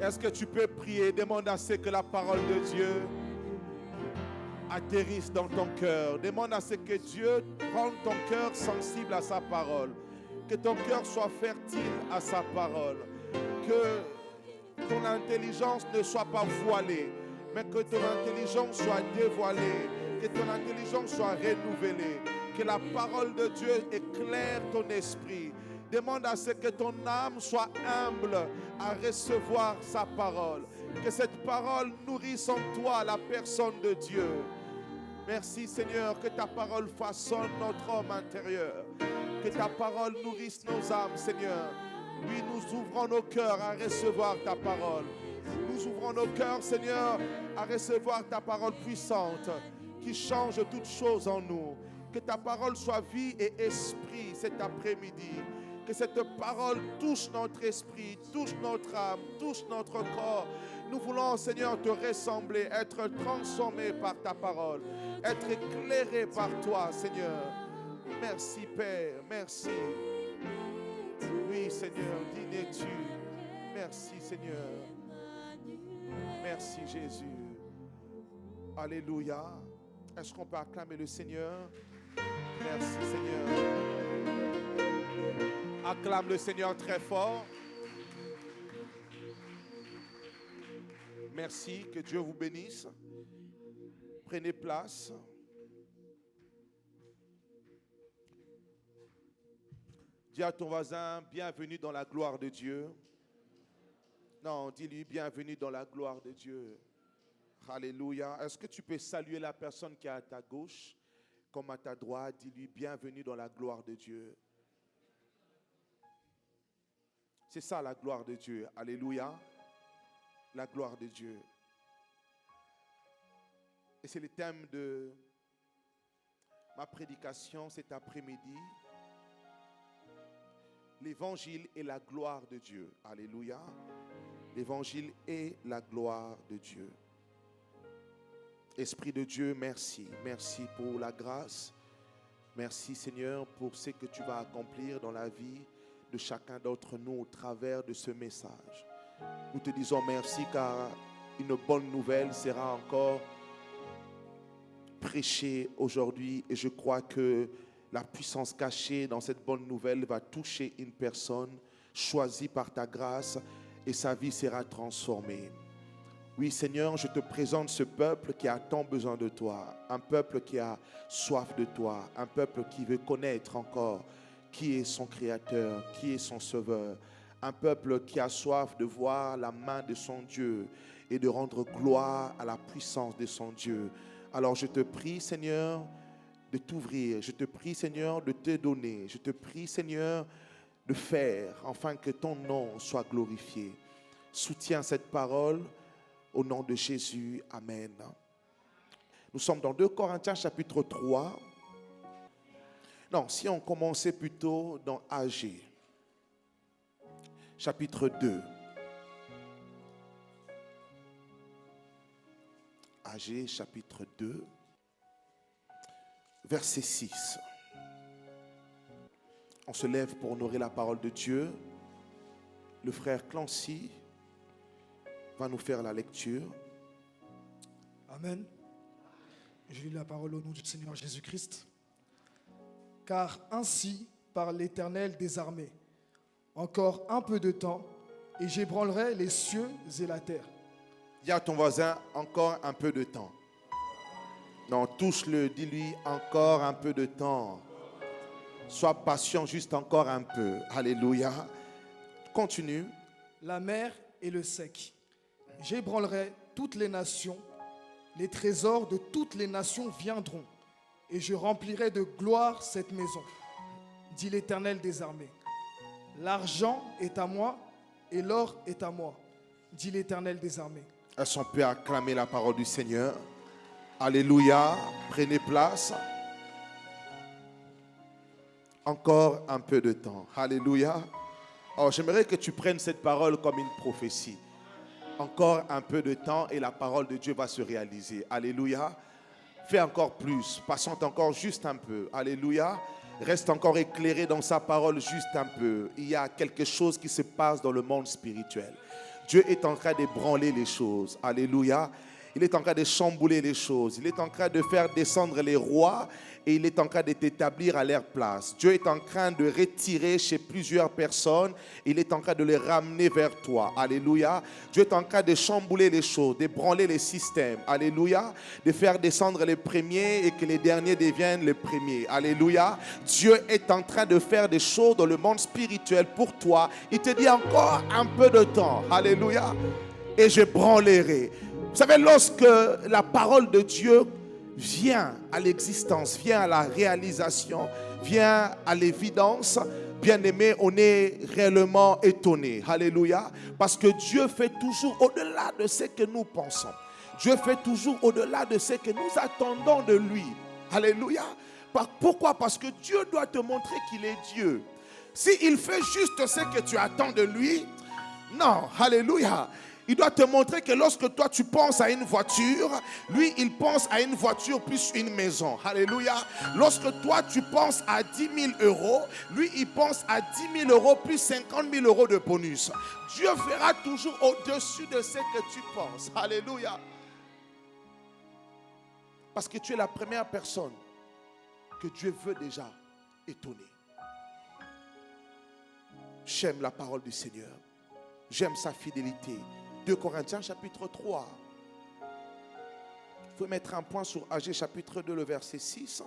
Est-ce que tu peux prier? Demande à ce que la parole de Dieu atterrisse dans ton cœur. Demande à ce que Dieu rende ton cœur sensible à sa parole. Que ton cœur soit fertile à sa parole. Que ton intelligence ne soit pas voilée, mais que ton intelligence soit dévoilée. Que ton intelligence soit renouvelée. Que la parole de Dieu éclaire ton esprit. Demande à ce que ton âme soit humble à recevoir sa parole. Que cette parole nourrisse en toi la personne de Dieu. Merci Seigneur, que ta parole façonne notre homme intérieur. Que ta parole nourrisse nos âmes, Seigneur. Oui, nous ouvrons nos cœurs à recevoir ta parole. Nous ouvrons nos cœurs, Seigneur, à recevoir ta parole puissante qui change toutes choses en nous. Que ta parole soit vie et esprit cet après-midi. Que cette parole touche notre esprit, touche notre âme, touche notre corps. Nous voulons, Seigneur, te ressembler, être transformés par ta parole, être éclairés par toi, Seigneur. Merci, Père, merci. Oui, Seigneur, digne es-tu. Merci, Seigneur. Merci, Jésus. Alléluia. Est-ce qu'on peut acclamer le Seigneur? Merci, Seigneur. Acclame le Seigneur très fort. Merci, que Dieu vous bénisse. Prenez place. Dis à ton voisin, bienvenue dans la gloire de Dieu. Non, dis-lui, bienvenue dans la gloire de Dieu. Alléluia. Est-ce que tu peux saluer la personne qui est à ta gauche comme à ta droite? Dis-lui, bienvenue dans la gloire de Dieu. C'est ça la gloire de Dieu. Alléluia. La gloire de Dieu. Et c'est le thème de ma prédication cet après-midi. L'évangile est la gloire de Dieu. Alléluia. L'évangile est la gloire de Dieu. Esprit de Dieu, merci. Merci pour la grâce. Merci Seigneur pour ce que tu vas accomplir dans la vie de chacun d'entre nous au travers de ce message. Nous te disons merci car une bonne nouvelle sera encore prêchée aujourd'hui et je crois que la puissance cachée dans cette bonne nouvelle va toucher une personne choisie par ta grâce et sa vie sera transformée. Oui Seigneur, je te présente ce peuple qui a tant besoin de toi, un peuple qui a soif de toi, un peuple qui veut connaître encore qui est son Créateur, qui est son Sauveur. Un peuple qui a soif de voir la main de son Dieu et de rendre gloire à la puissance de son Dieu. Alors je te prie, Seigneur, de t'ouvrir. Je te prie, Seigneur, de te donner. Je te prie, Seigneur, de faire afin que ton nom soit glorifié. Soutiens cette parole au nom de Jésus. Amen. Nous sommes dans 2 Corinthiens chapitre 3. Non, si on commençait plutôt dans Agé, chapitre 2. Agé, chapitre 2, verset 6. On se lève pour honorer la parole de Dieu. Le frère Clancy va nous faire la lecture. Amen. Je lis la parole au nom du Seigneur Jésus-Christ. Car ainsi parle l'Éternel des armées, encore un peu de temps, et j'ébranlerai les cieux et la terre. Dis à ton voisin, encore un peu de temps. Non, touche-le, dis-lui, encore un peu de temps. Sois patient juste encore un peu. Alléluia. Continue. La mer et le sec. J'ébranlerai toutes les nations, les trésors de toutes les nations viendront, et je remplirai de gloire cette maison, dit l'Éternel des armées. L'argent est à moi et l'or est à moi, dit l'Éternel des armées. Est-ce qu'on peut acclamer la parole du Seigneur? Alléluia. Prenez place. Encore un peu de temps. Alléluia. Alors, j'aimerais que tu prennes cette parole comme une prophétie. Encore un peu de temps et la parole de Dieu va se réaliser. Alléluia. Fais encore plus. Patiente encore juste un peu. Alléluia. Reste encore éclairé dans sa parole juste un peu. Il y a quelque chose qui se passe dans le monde spirituel. Dieu est en train d'ébranler les choses. Alléluia. Il est en train de chambouler les choses. Il est en train de faire descendre les rois et il est en train de t'établir à leur place. Dieu est en train de retirer chez plusieurs personnes. Il est en train de les ramener vers toi. Alléluia. Dieu est en train de chambouler les choses, d'ébranler les systèmes. Alléluia. De faire descendre les premiers et que les derniers deviennent les premiers. Alléluia. Dieu est en train de faire des choses dans le monde spirituel pour toi. Il te dit encore un peu de temps. Alléluia. Et je branlerai. Vous savez, lorsque la parole de Dieu vient à l'existence, vient à la réalisation, vient à l'évidence, bien-aimé, on est réellement étonné. Alléluia. Parce que Dieu fait toujours au-delà de ce que nous pensons. Dieu fait toujours au-delà de ce que nous attendons de lui. Alléluia. Pourquoi? Parce que Dieu doit te montrer qu'il est Dieu. S'il fait juste ce que tu attends de lui, non. Alléluia. Il doit te montrer que lorsque toi tu penses à une voiture, lui il pense à une voiture plus une maison. Alléluia. Lorsque toi tu penses à 10 000 euros, lui il pense à 10 000 euros plus 50 000 euros de bonus. Dieu fera toujours au-dessus de ce que tu penses. Alléluia. Parce que tu es la première personne que Dieu veut déjà étonner. J'aime la parole du Seigneur. J'aime sa fidélité. 2 Corinthiens chapitre 3. Il faut mettre un point sur Agé chapitre 2, le verset 6.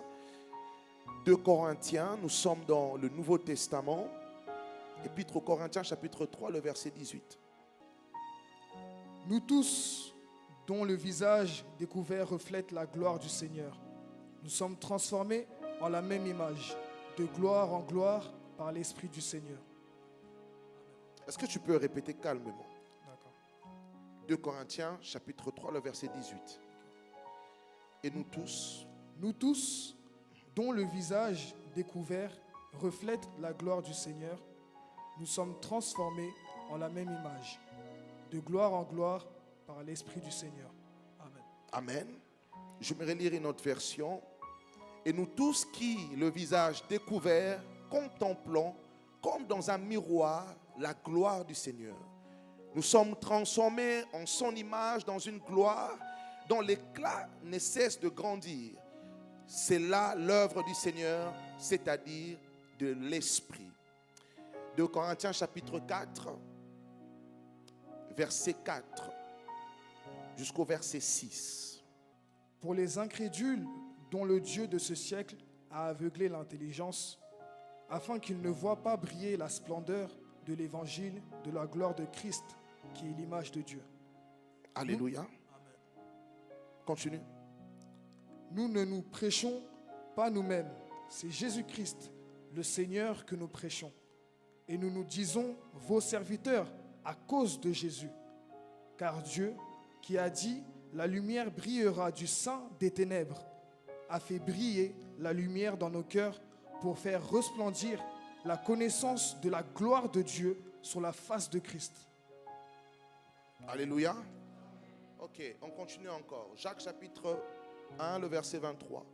2 Corinthiens, nous sommes dans le Nouveau Testament. Épître aux Corinthiens chapitre 3, le verset 18. Nous tous, dont le visage découvert reflète la gloire du Seigneur, nous sommes transformés en la même image, de gloire en gloire par l'Esprit du Seigneur. Est-ce que tu peux répéter calmement? 2 Corinthiens, chapitre 3, le verset 18. Et nous tous, dont le visage découvert reflète la gloire du Seigneur, nous sommes transformés en la même image, de gloire en gloire par l'Esprit du Seigneur. Amen. Amen. J'aimerais lire une autre version. Et nous tous qui, le visage découvert, contemplons comme dans un miroir la gloire du Seigneur. Nous sommes transformés en son image dans une gloire dont l'éclat ne cesse de grandir. C'est là l'œuvre du Seigneur, c'est-à-dire de l'Esprit. 2 Corinthiens chapitre 4, verset 4 jusqu'au verset 6. Pour les incrédules dont le Dieu de ce siècle a aveuglé l'intelligence, afin qu'ils ne voient pas briller la splendeur de l'évangile de la gloire de Christ, qui est l'image de Dieu. Alléluia. Continue. Nous ne nous prêchons pas nous-mêmes. C'est Jésus-Christ, le Seigneur, que nous prêchons. Et nous nous disons vos serviteurs à cause de Jésus. Car Dieu, qui a dit « La lumière brillera du sein des ténèbres », a fait briller la lumière dans nos cœurs pour faire resplendir la connaissance de la gloire de Dieu sur la face de Christ. Alléluia. Ok, on continue encore. Jacques chapitre 1, le verset 23.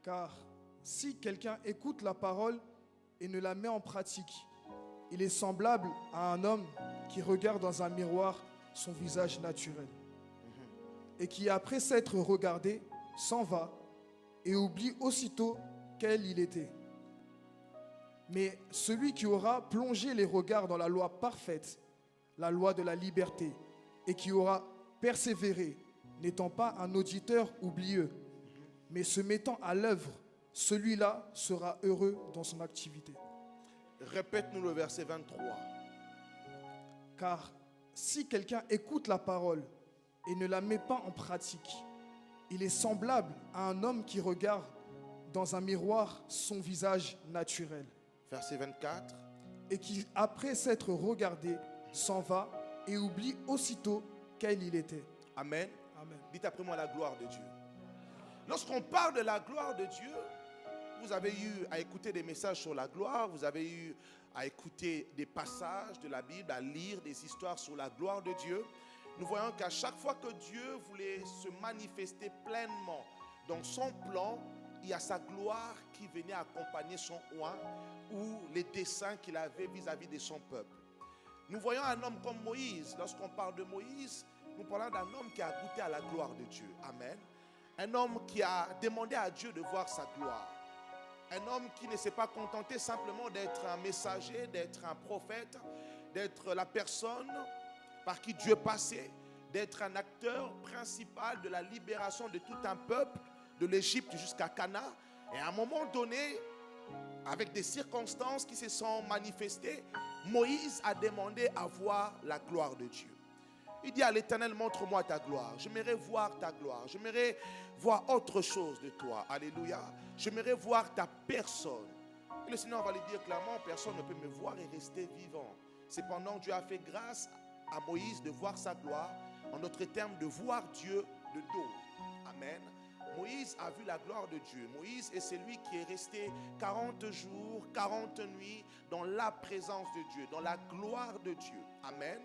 Car si quelqu'un écoute la parole et ne la met en pratique, il est semblable à un homme qui regarde dans un miroir son visage naturel et qui, après s'être regardé, s'en va et oublie aussitôt quel il était. Mais celui qui aura plongé les regards dans la loi parfaite, la loi de la liberté, et qui aura persévéré, n'étant pas un auditeur oublieux, mais se mettant à l'œuvre, celui-là sera heureux dans son activité. Répète-nous le verset 23. Car si quelqu'un écoute la parole et ne la met pas en pratique, il est semblable à un homme qui regarde dans un miroir son visage naturel. Verset 24. Et qui, après s'être regardé, s'en va et oublie aussitôt quel il était. Amen. Amen. Dites après moi la gloire de Dieu. Lorsqu'on parle de la gloire de Dieu, vous avez eu à écouter des messages sur la gloire, vous avez eu à écouter des passages de la Bible, à lire des histoires sur la gloire de Dieu. Nous voyons qu'à chaque fois que Dieu voulait se manifester pleinement dans son plan, il y a sa gloire qui venait accompagner son oint ou les desseins qu'il avait vis-à-vis de son peuple. Nous voyons un homme comme Moïse. Lorsqu'on parle de Moïse, nous parlons d'un homme qui a goûté à la gloire de Dieu. Amen. Un homme qui a demandé à Dieu de voir sa gloire. Un homme qui ne s'est pas contenté simplement d'être un messager, d'être un prophète, d'être la personne par qui Dieu passait, d'être un acteur principal de la libération de tout un peuple, de l'Égypte jusqu'à Cana. Et à un moment donné, avec des circonstances qui se sont manifestées, Moïse a demandé à voir la gloire de Dieu. Il dit à l'Éternel, montre-moi ta gloire. J'aimerais voir ta gloire. J'aimerais voir autre chose de toi. Alléluia. J'aimerais voir ta personne. Et le Seigneur va lui dire clairement, personne ne peut me voir et rester vivant. Cependant, Dieu a fait grâce à Moïse de voir sa gloire. En d'autres termes, de voir Dieu de dos. Amen. Moïse a vu la gloire de Dieu. Moïse est celui qui est resté 40 jours, 40 nuits dans la présence de Dieu, dans la gloire de Dieu. Amen.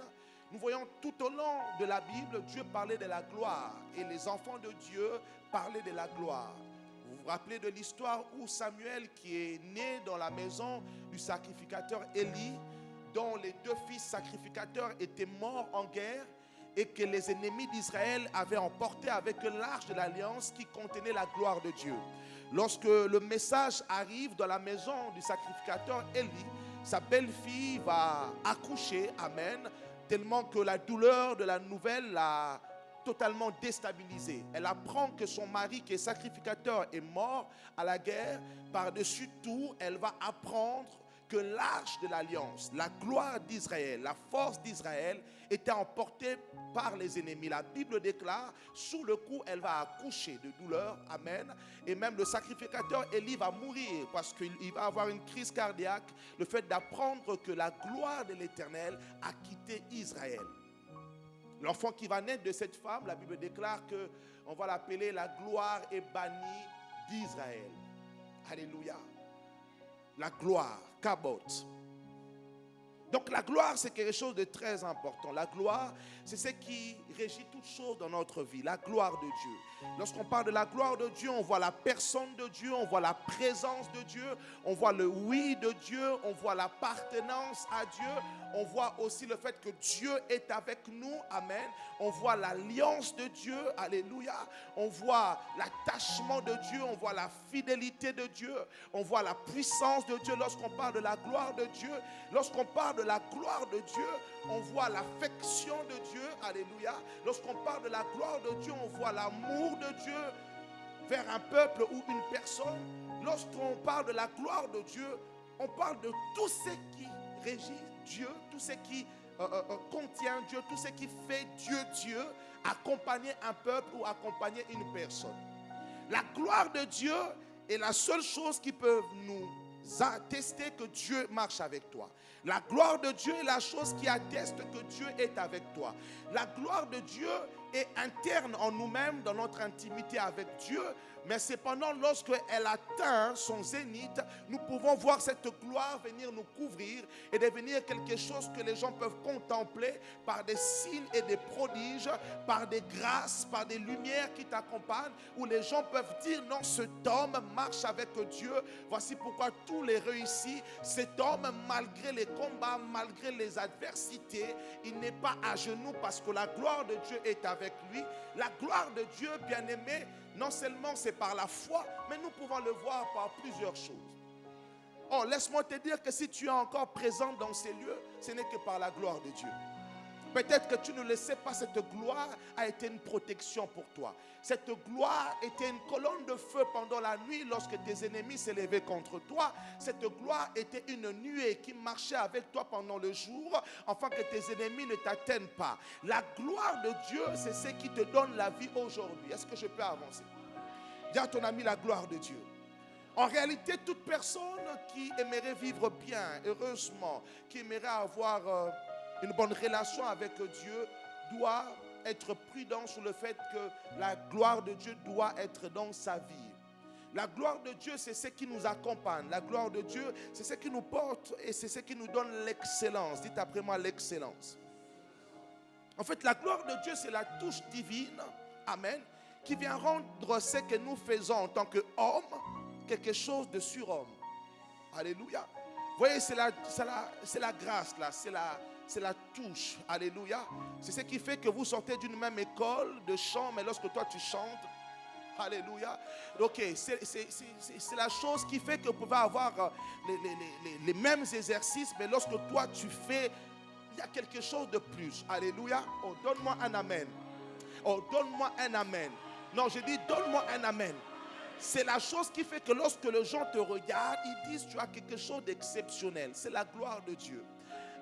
Nous voyons tout au long de la Bible, Dieu parlait de la gloire et les enfants de Dieu parlaient de la gloire. Vous vous rappelez de l'histoire où Samuel, qui est né dans la maison du sacrificateur Élie, dont les 2 fils sacrificateurs étaient morts en guerre et que les ennemis d'Israël avaient emporté avec eux l'arche de l'alliance qui contenait la gloire de Dieu. Lorsque le message arrive dans la maison du sacrificateur Élie, sa belle-fille va accoucher, amen, tellement que la douleur de la nouvelle l'a totalement déstabilisée. Elle apprend que son mari, qui est sacrificateur, est mort à la guerre. Par-dessus tout, elle va apprendre que l'arche de l'alliance, la gloire d'Israël, la force d'Israël était emportée par les ennemis. La Bible déclare, sous le coup, elle va accoucher de douleur. Amen. Et même le sacrificateur Élie va mourir parce qu'il va avoir une crise cardiaque. Le fait d'apprendre que la gloire de l'Éternel a quitté Israël. L'enfant qui va naître de cette femme, la Bible déclare qu'on va l'appeler la gloire est bannie d'Israël. Alléluia. La gloire, Kabot. Donc la gloire, c'est quelque chose de très important. La gloire, c'est ce qui régit toutes choses dans notre vie. La gloire de Dieu. Lorsqu'on parle de la gloire de Dieu, on voit la personne de Dieu, on voit la présence de Dieu, on voit le oui de Dieu, on voit l'appartenance à Dieu, on voit aussi le fait que Dieu est avec nous, amen. On voit l'alliance de Dieu, alléluia. On voit l'attachement de Dieu, on voit la fidélité de Dieu, on voit la puissance de Dieu lorsqu'on parle de la gloire de Dieu. Lorsqu'on parle de la gloire de Dieu, on voit l'affection de Dieu, alléluia. Lorsqu'on parle de la gloire de Dieu, on voit l'amour de Dieu vers un peuple ou une personne. Lorsqu'on parle de la gloire de Dieu, on parle de tout ce qui régit Dieu, tout ce qui contient Dieu, tout ce qui fait Dieu, accompagner un peuple ou accompagner une personne. La gloire de Dieu est la seule chose qui peut nous attester que Dieu marche avec toi. La gloire de Dieu est la chose qui atteste que Dieu est avec toi. La gloire de Dieu est interne en nous-mêmes, dans notre intimité avec Dieu. Mais cependant, lorsqu'elle atteint son zénith, nous pouvons voir cette gloire venir nous couvrir et devenir quelque chose que les gens peuvent contempler par des signes et des prodiges, par des grâces, par des lumières qui t'accompagnent, où les gens peuvent dire, non, cet homme marche avec Dieu. Voici pourquoi tous les réussit. Cet homme, malgré les combats, malgré les adversités, il n'est pas à genoux parce que la gloire de Dieu est avec lui. La gloire de Dieu, bien-aimé, non seulement c'est par la foi, mais nous pouvons le voir par plusieurs choses. Oh, laisse-moi te dire que si tu es encore présent dans ces lieux, ce n'est que par la gloire de Dieu. Peut-être que tu ne le sais pas, cette gloire a été une protection pour toi. Cette gloire était une colonne de feu pendant la nuit lorsque tes ennemis s'élevaient contre toi. Cette gloire était une nuée qui marchait avec toi pendant le jour, afin que tes ennemis ne t'atteignent pas. La gloire de Dieu, c'est ce qui te donne la vie aujourd'hui. Est-ce que je peux avancer? Dis à ton ami la gloire de Dieu. En réalité, toute personne qui aimerait vivre bien, heureusement, qui aimerait avoir une bonne relation avec Dieu, doit être prudent sur le fait que la gloire de Dieu doit être dans sa vie. La gloire de Dieu, c'est ce qui nous accompagne. La gloire de Dieu, c'est ce qui nous porte et c'est ce qui nous donne l'excellence. Dites après moi l'excellence. En fait, la gloire de Dieu, c'est la touche divine, amen, qui vient rendre ce que nous faisons en tant qu'hommes quelque chose de surhomme. Alléluia. Vous voyez, c'est la grâce là, c'est c'est la touche. Alléluia. C'est ce qui fait que vous sortez d'une même école de chant, mais lorsque toi tu chantes, alléluia. Ok, c'est la chose qui fait que vous pouvez avoir les mêmes exercices, mais lorsque toi tu fais, il y a quelque chose de plus. Alléluia. Oh, donne-moi un amen. Oh, donne-moi un amen. Non, je dis donne-moi un amen. C'est la chose qui fait que lorsque les gens te regardent, ils disent tu as quelque chose d'exceptionnel. C'est la gloire de Dieu.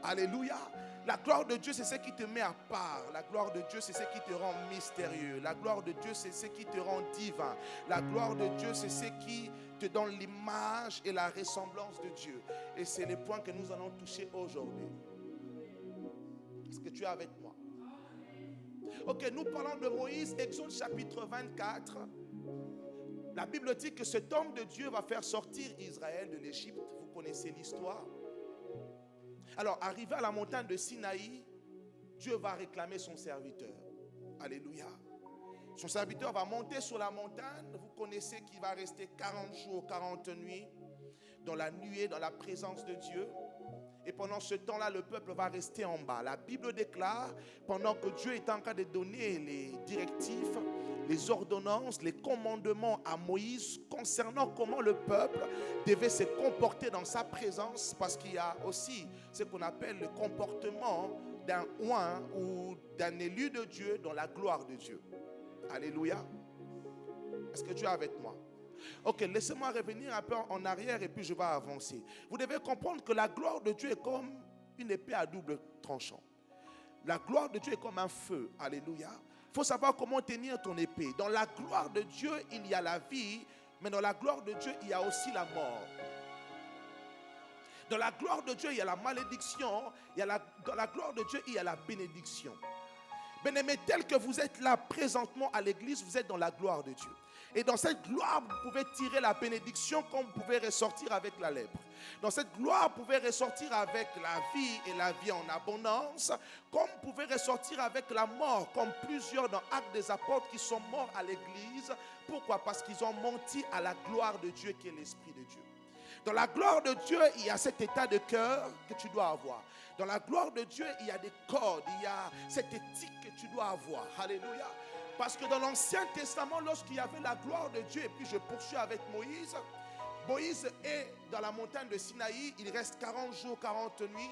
Alléluia. La gloire de Dieu, c'est ce qui te met à part. La gloire de Dieu, c'est ce qui te rend mystérieux. La gloire de Dieu, c'est ce qui te rend divin. La gloire de Dieu, c'est ce qui te donne l'image et la ressemblance de Dieu. Et c'est le point que nous allons toucher aujourd'hui. Est-ce que tu es avec moi? Ok, nous parlons de Moïse, Exode chapitre 24. La Bible dit que cet homme de Dieu va faire sortir Israël de l'Égypte. Vous connaissez l'histoire. Alors, arrivé à la montagne de Sinaï, Dieu va réclamer son serviteur. Alléluia. Son serviteur va monter sur la montagne. Vous connaissez qu'il va rester 40 jours, 40 nuits dans la nuée, dans la présence de Dieu. Et pendant ce temps-là, le peuple va rester en bas. La Bible déclare, pendant que Dieu est en train de donner les directives, les ordonnances, les commandements à Moïse concernant comment le peuple devait se comporter dans sa présence, parce qu'il y a aussi ce qu'on appelle le comportement d'un oint ou d'un élu de Dieu dans la gloire de Dieu. Alléluia. Est-ce que tu es avec moi? Ok, laissez-moi revenir un peu en arrière et puis je vais avancer. Vous devez comprendre que la gloire de Dieu est comme une épée à double tranchant. La gloire de Dieu est comme un feu. Alléluia. Il faut savoir comment tenir ton épée. Dans la gloire de Dieu, il y a la vie, mais dans la gloire de Dieu, il y a aussi la mort. Dans la gloire de Dieu, il y a la malédiction. Dans la gloire de Dieu, il y a la bénédiction. Bien-aimés, tel que vous êtes là présentement à l'église, vous êtes dans la gloire de Dieu. Et dans cette gloire, vous pouvez tirer la bénédiction comme vous pouvez ressortir avec la lèpre. Dans cette gloire, vous pouvez ressortir avec la vie et la vie en abondance, comme vous pouvez ressortir avec la mort, comme plusieurs dans Actes des Apôtres qui sont morts à l'église. Pourquoi? Parce qu'ils ont menti à la gloire de Dieu qui est l'Esprit de Dieu. Dans la gloire de Dieu, il y a cet état de cœur que tu dois avoir. Dans la gloire de Dieu, il y a des codes, il y a cette éthique que tu dois avoir. Alléluia. Parce que dans l'Ancien Testament, lorsqu'il y avait la gloire de Dieu, et puis je poursuis avec Moïse, Moïse est dans la montagne de Sinaï, il reste 40 jours, 40 nuits.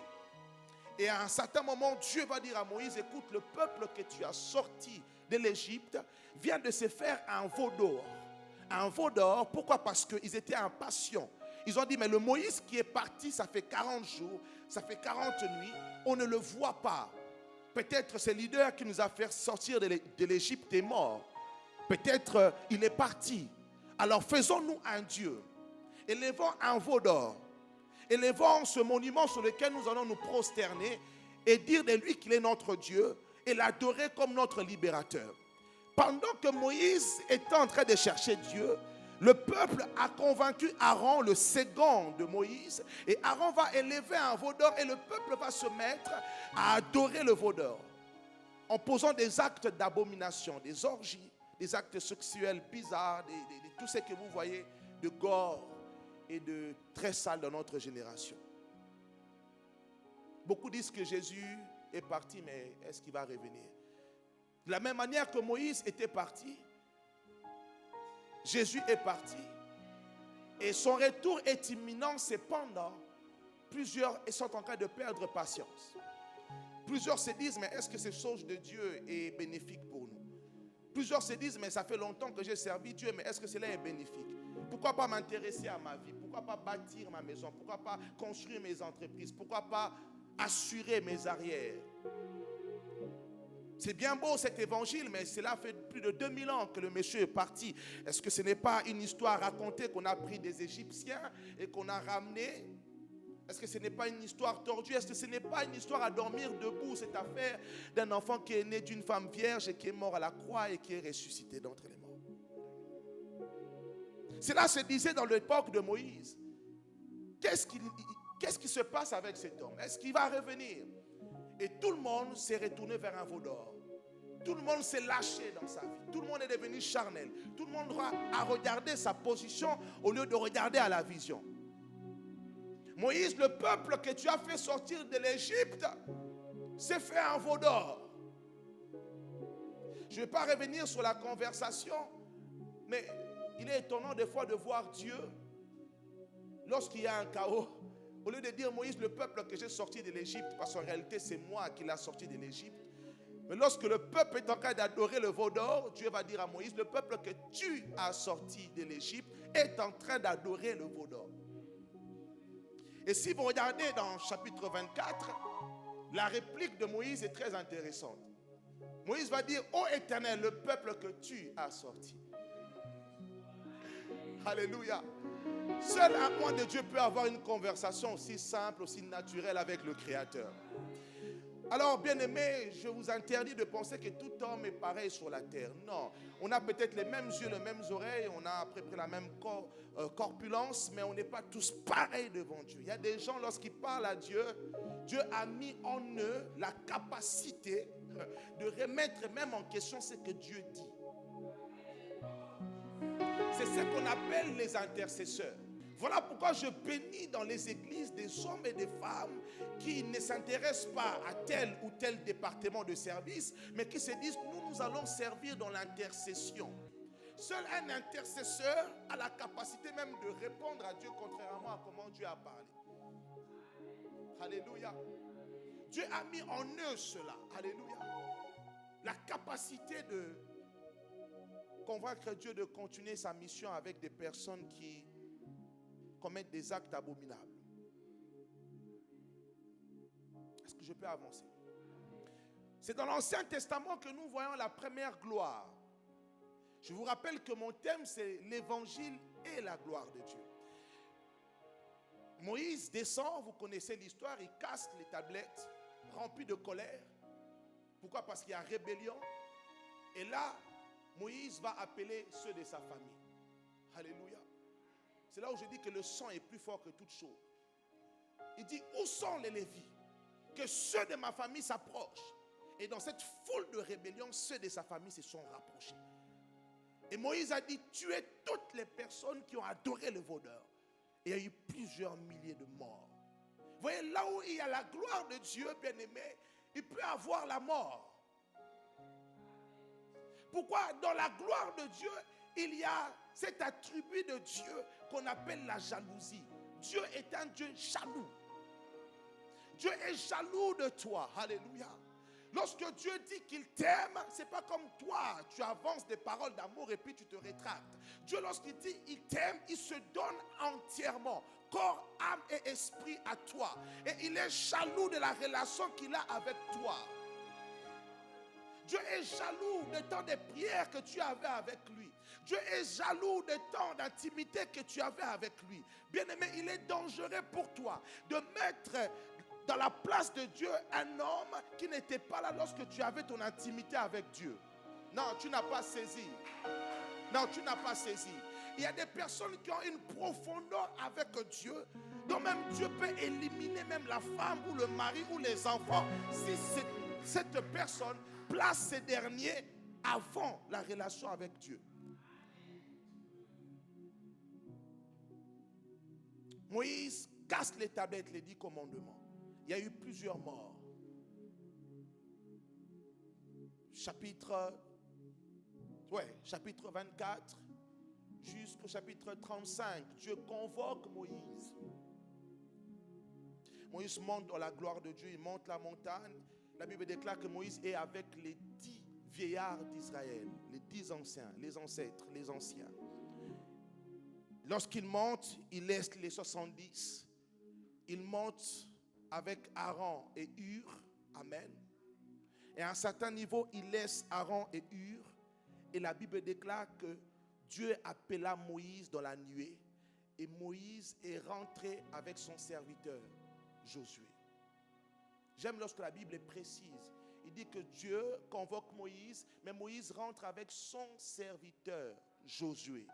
Et à un certain moment, Dieu va dire à Moïse, écoute, le peuple que tu as sorti de l'Égypte vient de se faire un veau d'or. Un veau d'or, pourquoi? Parce qu'ils étaient impatients. Ils ont dit, mais le Moïse qui est parti, ça fait 40 jours, ça fait 40 nuits, on ne le voit pas. Peut-être ce leader qui nous a fait sortir de l'Égypte est mort. Peut-être il est parti. Alors faisons-nous un Dieu. Élevons un veau d'or. Élevons ce monument sur lequel nous allons nous prosterner et dire de lui qu'il est notre Dieu et l'adorer comme notre libérateur. Pendant que Moïse était en train de chercher Dieu, le peuple a convaincu Aaron, le second de Moïse, et Aaron va élever un veau d'or et le peuple va se mettre à adorer le veau d'or en posant des actes d'abomination, des orgies, des actes sexuels bizarres, tout ce que vous voyez de gore et de très sale dans notre génération. Beaucoup disent que Jésus est parti, mais est-ce qu'il va revenir? De la même manière que Moïse était parti, Jésus est parti et son retour est imminent. Cependant, plusieurs sont en train de perdre patience. Plusieurs se disent, mais est-ce que cette chose de Dieu est bénéfique pour nous? Plusieurs se disent, mais ça fait longtemps que j'ai servi Dieu, mais est-ce que cela est bénéfique? Pourquoi pas m'intéresser à ma vie? Pourquoi pas bâtir ma maison? Pourquoi pas construire mes entreprises? Pourquoi pas assurer mes arrières? C'est bien beau cet évangile, mais cela fait plus de 2000 ans que le monsieur est parti. Est-ce que ce n'est pas une histoire racontée qu'on a pris des Égyptiens et qu'on a ramené? Est-ce que ce n'est pas une histoire tordue? Est-ce que ce n'est pas une histoire à dormir debout, cette affaire d'un enfant qui est né d'une femme vierge et qui est mort à la croix et qui est ressuscité d'entre les morts? Cela se disait dans l'époque de Moïse. Qu'est-ce qui se passe avec cet homme? Est-ce qu'il va revenir? Et tout le monde s'est retourné vers un veau d'or. Tout le monde s'est lâché dans sa vie. Tout le monde est devenu charnel. Tout le monde a regardé sa position au lieu de regarder à la vision. Moïse, le peuple que tu as fait sortir de l'Égypte s'est fait un veau d'or. Je ne vais pas revenir sur la conversation, mais il est étonnant des fois de voir Dieu, lorsqu'il y a un chaos, au lieu de dire Moïse, le peuple que j'ai sorti de l'Égypte, parce qu'en réalité c'est moi qui l'ai sorti de l'Égypte. Mais lorsque le peuple est en train d'adorer le veau d'or, Dieu va dire à Moïse, le peuple que tu as sorti de l'Égypte est en train d'adorer le veau d'or. Et si vous regardez dans chapitre 24, la réplique de Moïse est très intéressante. Moïse va dire, ô Éternel, le peuple que tu as sorti. Alléluia. Seul un point de Dieu peut avoir une conversation aussi simple, aussi naturelle avec le Créateur. Alors, bien-aimés, je vous interdis de penser que tout homme est pareil sur la terre. Non, on a peut-être les mêmes yeux, les mêmes oreilles, on a à peu près la même corpulence, mais on n'est pas tous pareils devant Dieu. Il y a des gens, lorsqu'ils parlent à Dieu, Dieu a mis en eux la capacité de remettre même en question ce que Dieu dit. C'est ce qu'on appelle les intercesseurs. Voilà pourquoi je bénis dans les églises des hommes et des femmes qui ne s'intéressent pas à tel ou tel département de service, mais qui se disent, nous allons servir dans l'intercession. Seul un intercesseur a la capacité même de répondre à Dieu contrairement à comment Dieu a parlé. Alléluia. Dieu a mis en eux cela. Alléluia. La capacité de convaincre Dieu de continuer sa mission avec des personnes qui commettent des actes abominables. Est-ce que je peux avancer? C'est dans l'Ancien Testament que nous voyons la première gloire. Je vous rappelle que mon thème, c'est l'évangile et la gloire de Dieu. Moïse descend, vous connaissez l'histoire, il casse les tablettes, rempli de colère. Pourquoi? Parce qu'il y a rébellion. Et là, Moïse va appeler ceux de sa famille. Alléluia. C'est là où je dis que le sang est plus fort que toute chose. Il dit, où sont les Lévites? Que ceux de ma famille s'approchent. Et dans cette foule de rébellion, ceux de sa famille se sont rapprochés. Et Moïse a dit, tuez toutes les personnes qui ont adoré le veau d'or. Et il y a eu plusieurs milliers de morts. Vous voyez, là où il y a la gloire de Dieu, bien-aimé, il peut avoir la mort. Pourquoi? Dans la gloire de Dieu, il y a cet attribut de Dieu qu'on appelle la jalousie. Dieu est un Dieu jaloux. Dieu est jaloux de toi. Alléluia. Lorsque Dieu dit qu'il t'aime, ce n'est pas comme toi, tu avances des paroles d'amour et puis tu te rétractes. Dieu, lorsqu'il dit il t'aime, il se donne entièrement, corps, âme et esprit à toi. Et il est jaloux de la relation qu'il a avec toi. Dieu est jaloux de temps de prières que tu avais avec lui. Dieu est jaloux de temps d'intimité que tu avais avec lui. Bien-aimé, il est dangereux pour toi de mettre dans la place de Dieu un homme qui n'était pas là lorsque tu avais ton intimité avec Dieu. Non, tu n'as pas saisi. Non, tu n'as pas saisi. Il y a des personnes qui ont une profondeur avec Dieu, dont même Dieu peut éliminer même la femme ou le mari ou les enfants si cette personne place ces derniers avant la relation avec Dieu. Moïse casse les tablettes, les 10 commandements. Il y a eu plusieurs morts. Chapitre 24 jusqu'au chapitre 35, Dieu convoque Moïse. Moïse monte dans la gloire de Dieu, il monte la montagne. La Bible déclare que Moïse est avec les 10 vieillards d'Israël, les 10 anciens, les ancêtres, les anciens. Lorsqu'il monte, il laisse les 70. Il monte avec Aaron et Hur. Amen. Et à un certain niveau, il laisse Aaron et Hur. Et la Bible déclare que Dieu appela Moïse dans la nuée. Et Moïse est rentré avec son serviteur, Josué. J'aime lorsque la Bible est précise. Il dit que Dieu convoque Moïse, mais Moïse rentre avec son serviteur, Josué.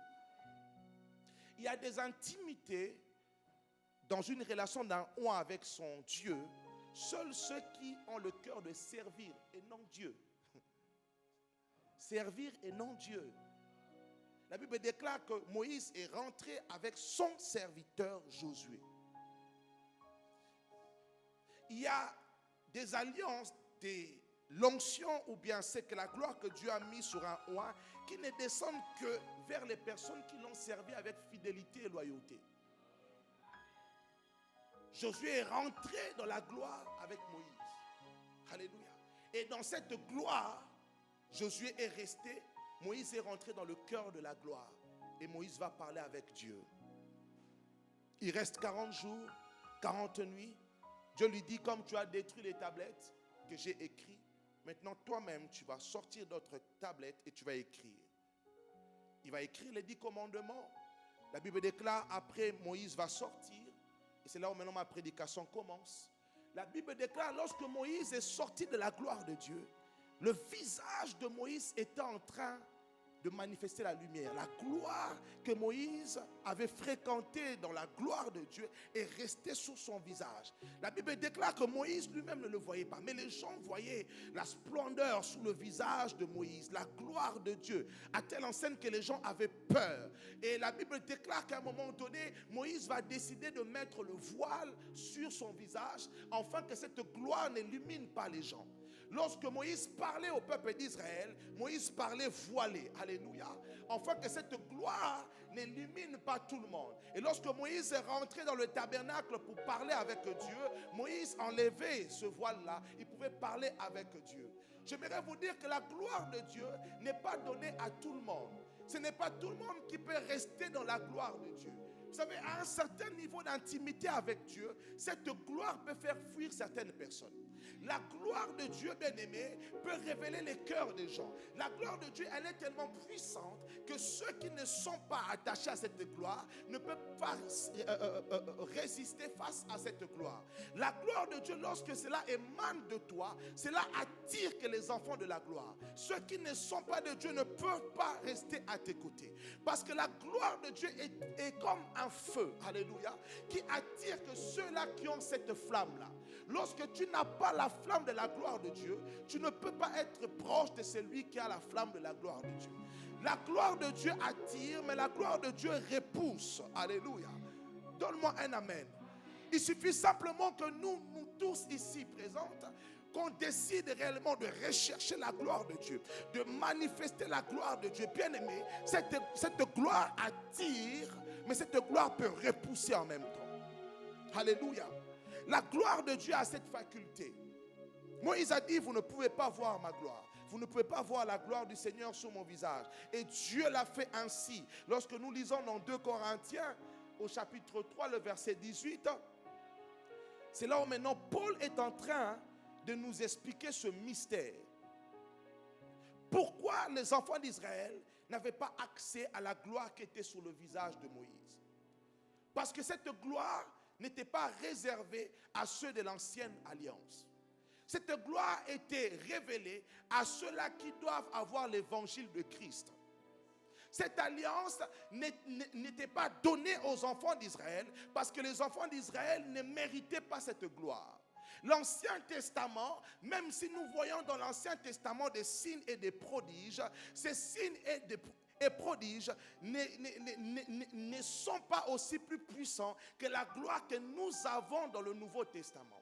Il y a des intimités dans une relation d'un homme avec son Dieu. Seuls ceux qui ont le cœur de servir et non Dieu. Servir et non Dieu. La Bible déclare que Moïse est rentré avec son serviteur Josué. Il y a des alliances, des l'onction ou bien c'est que la gloire que Dieu a mis sur un oint qui ne descend que vers les personnes qui l'ont servi avec fidélité et loyauté. Josué est rentré dans la gloire avec Moïse. Alléluia. Et dans cette gloire, Josué est resté, Moïse est rentré dans le cœur de la gloire. Et Moïse va parler avec Dieu. Il reste 40 jours, 40 nuits. Dieu lui dit, comme tu as détruit les tablettes que j'ai écrites, maintenant, toi-même, tu vas sortir d'autres tablettes et tu vas écrire. Il va écrire les 10 commandements. La Bible déclare, après Moïse va sortir. Et c'est là où maintenant ma prédication commence. La Bible déclare, lorsque Moïse est sorti de la gloire de Dieu, le visage de Moïse était en train de manifester la lumière. La gloire que Moïse avait fréquentée dans la gloire de Dieu est restée sur son visage. La Bible déclare que Moïse lui-même ne le voyait pas, mais les gens voyaient la splendeur sous le visage de Moïse, la gloire de Dieu, à telle enseigne que les gens avaient peur. Et la Bible déclare qu'à un moment donné, Moïse va décider de mettre le voile sur son visage, afin que cette gloire n'illumine pas les gens. Lorsque Moïse parlait au peuple d'Israël, Moïse parlait voilé. Alléluia. Afin que cette gloire n'illumine pas tout le monde. Et lorsque Moïse est rentré dans le tabernacle pour parler avec Dieu, Moïse enlevait ce voile-là. Il pouvait parler avec Dieu. J'aimerais vous dire que la gloire de Dieu n'est pas donnée à tout le monde. Ce n'est pas tout le monde qui peut rester dans la gloire de Dieu. Vous savez, à un certain niveau d'intimité avec Dieu, cette gloire peut faire fuir certaines personnes. La gloire de Dieu, bien-aimé, peut révéler les cœurs des gens. La gloire de Dieu, elle est tellement puissante que ceux qui ne sont pas attachés à cette gloire ne peuvent pas résister face à cette gloire. La gloire de Dieu, lorsque cela émane de toi, cela attire que les enfants de la gloire. Ceux qui ne sont pas de Dieu ne peuvent pas rester à tes côtés. Parce que la gloire de Dieu est comme un feu, alléluia, qui attire que ceux-là qui ont cette flamme-là. Lorsque tu n'as pas la flamme de la gloire de Dieu, tu ne peux pas être proche de celui qui a la flamme de la gloire de Dieu. La gloire de Dieu attire, mais la gloire de Dieu repousse. Alléluia. Donne-moi un amen. Il suffit simplement que nous tous ici présents, qu'on décide réellement de rechercher la gloire de Dieu, de manifester la gloire de Dieu. Bien-aimé, cette gloire attire, mais cette gloire peut repousser en même temps. Alléluia. La gloire de Dieu a cette faculté. Moïse a dit, vous ne pouvez pas voir ma gloire. Vous ne pouvez pas voir la gloire du Seigneur sur mon visage. Et Dieu l'a fait ainsi. Lorsque nous lisons dans 2 Corinthiens, au chapitre 3, le verset 18, c'est là où maintenant Paul est en train de nous expliquer ce mystère. Pourquoi les enfants d'Israël n'avaient pas accès à la gloire qui était sur le visage de Moïse? Parce que cette gloire n'était pas réservée à ceux de l'ancienne alliance. Cette gloire était révélée à ceux-là qui doivent avoir l'évangile de Christ. Cette alliance n'était pas donnée aux enfants d'Israël parce que les enfants d'Israël ne méritaient pas cette gloire. L'Ancien Testament, même si nous voyons dans l'Ancien Testament des signes et des prodiges, ces signes et prodiges ne sont pas aussi plus puissants que la gloire que nous avons dans le Nouveau Testament.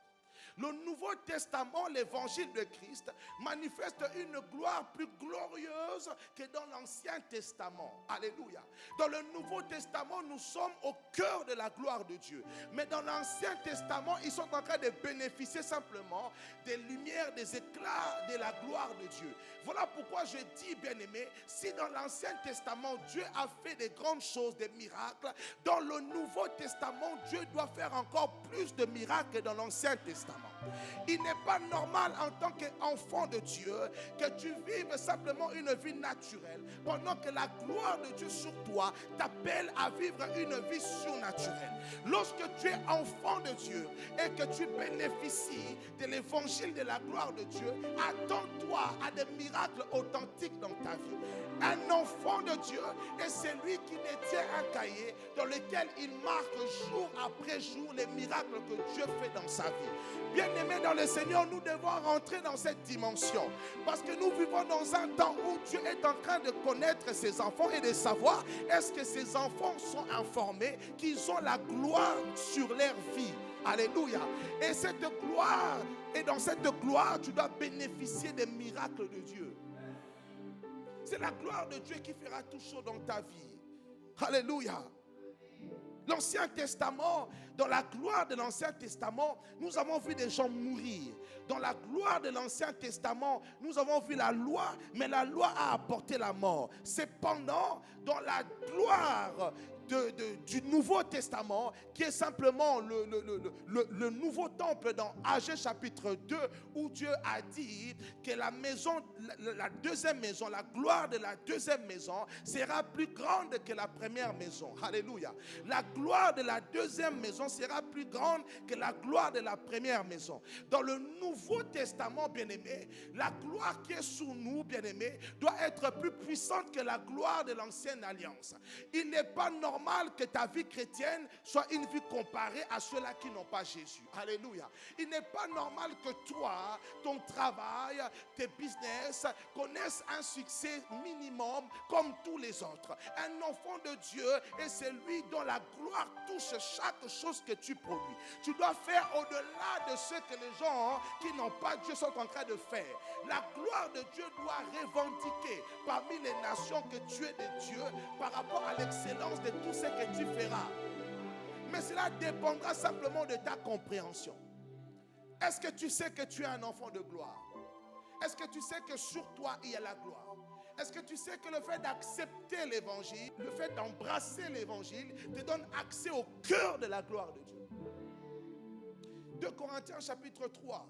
Le Nouveau Testament, l'évangile de Christ, manifeste une gloire plus glorieuse que dans l'Ancien Testament. Alléluia. Dans le Nouveau Testament, nous sommes au cœur de la gloire de Dieu. Mais dans l'Ancien Testament, ils sont en train de bénéficier simplement des lumières, des éclats de la gloire de Dieu. Voilà pourquoi je dis, bien-aimé, si dans l'Ancien Testament, Dieu a fait des grandes choses, des miracles, dans le Nouveau Testament, Dieu doit faire encore plus de miracles que dans l'Ancien Testament. Il n'est pas normal en tant qu'enfant de Dieu que tu vives simplement une vie naturelle pendant que la gloire de Dieu sur toi t'appelle à vivre une vie surnaturelle. Lorsque tu es enfant de Dieu et que tu bénéficies de l'évangile de la gloire de Dieu, attends-toi à des miracles authentiques dans ta vie. Un enfant de Dieu est celui qui détient un cahier dans lequel il marque jour après jour les miracles que Dieu fait dans sa vie. Bien-aimés dans le Seigneur, nous devons rentrer dans cette dimension parce que nous vivons dans un temps où Dieu est en train de connaître ses enfants et de savoir est-ce que ses enfants sont informés qu'ils ont la gloire sur leur vie. Alléluia. Et cette gloire, et dans cette gloire, tu dois bénéficier des miracles de Dieu. C'est la gloire de Dieu qui fera tout chaud dans ta vie. Alléluia. L'Ancien Testament, dans la gloire de l'Ancien Testament, nous avons vu des gens mourir. Dans la gloire de l'Ancien Testament, nous avons vu la loi, mais la loi a apporté la mort. Cependant, dans la gloire du Nouveau Testament, qui est simplement le nouveau temple dans Agé chapitre 2, où Dieu a dit que la maison, la deuxième maison, la gloire de la deuxième maison sera plus grande que la première maison. Alléluia. La gloire de la deuxième maison sera plus grande que la gloire de la première maison. Dans le Nouveau Testament, bien-aimé, la gloire qui est sous nous, bien-aimé, doit être plus puissante que la gloire de l'ancienne alliance. Il n'est pas normal que ta vie chrétienne soit une vie comparée à ceux-là qui n'ont pas Jésus. Alléluia. Il n'est pas normal que toi, ton travail, tes business connaissent un succès minimum comme tous les autres. Un enfant de Dieu est celui dont la gloire touche chaque chose que tu produis. Tu dois faire au-delà de ce que les gens qui n'ont pas Dieu sont en train de faire. La gloire de Dieu doit revendiquer parmi les nations que tu es de Dieu par rapport à l'excellence de tout ce que tu feras. Mais cela dépendra simplement de ta compréhension. Est-ce que tu sais que tu es un enfant de gloire? Est-ce que tu sais que sur toi il y a la gloire? Est-ce que tu sais que le fait d'accepter l'évangile, le fait d'embrasser l'évangile te donne accès au cœur de la gloire de Dieu? 2 Corinthiens chapitre 3.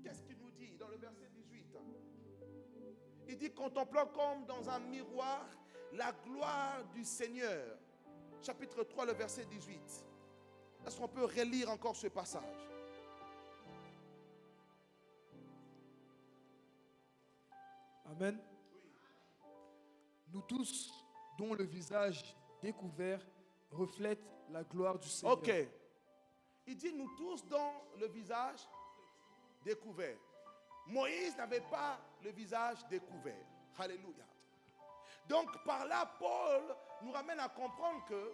Qu'est-ce qu'il nous dit dans le verset 18? Il dit: contemplant comme dans un miroir la gloire du Seigneur. Chapitre 3, le verset 18. Est-ce qu'on peut relire encore ce passage? Amen. Nous tous, dont le visage découvert reflète la gloire du Seigneur. Ok. Il dit nous tous dont le visage découvert. Moïse n'avait pas le visage découvert. Alléluia. Donc par là, Paul nous ramène à comprendre que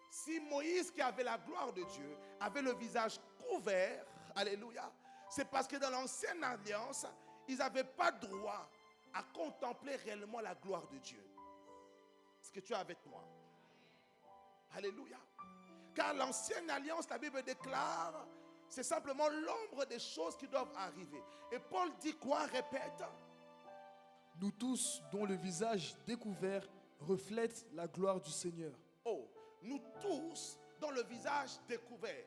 si Moïse, qui avait la gloire de Dieu, avait le visage couvert, alléluia, c'est parce que dans l'ancienne alliance, ils n'avaient pas droit à contempler réellement la gloire de Dieu. Est-ce que tu es avec moi? Alléluia. Car l'ancienne alliance, la Bible déclare, c'est simplement l'ombre des choses qui doivent arriver. Et Paul dit quoi? Répète. Nous tous, dont le visage découvert reflète la gloire du Seigneur. Oh, nous tous, dont le visage découvert.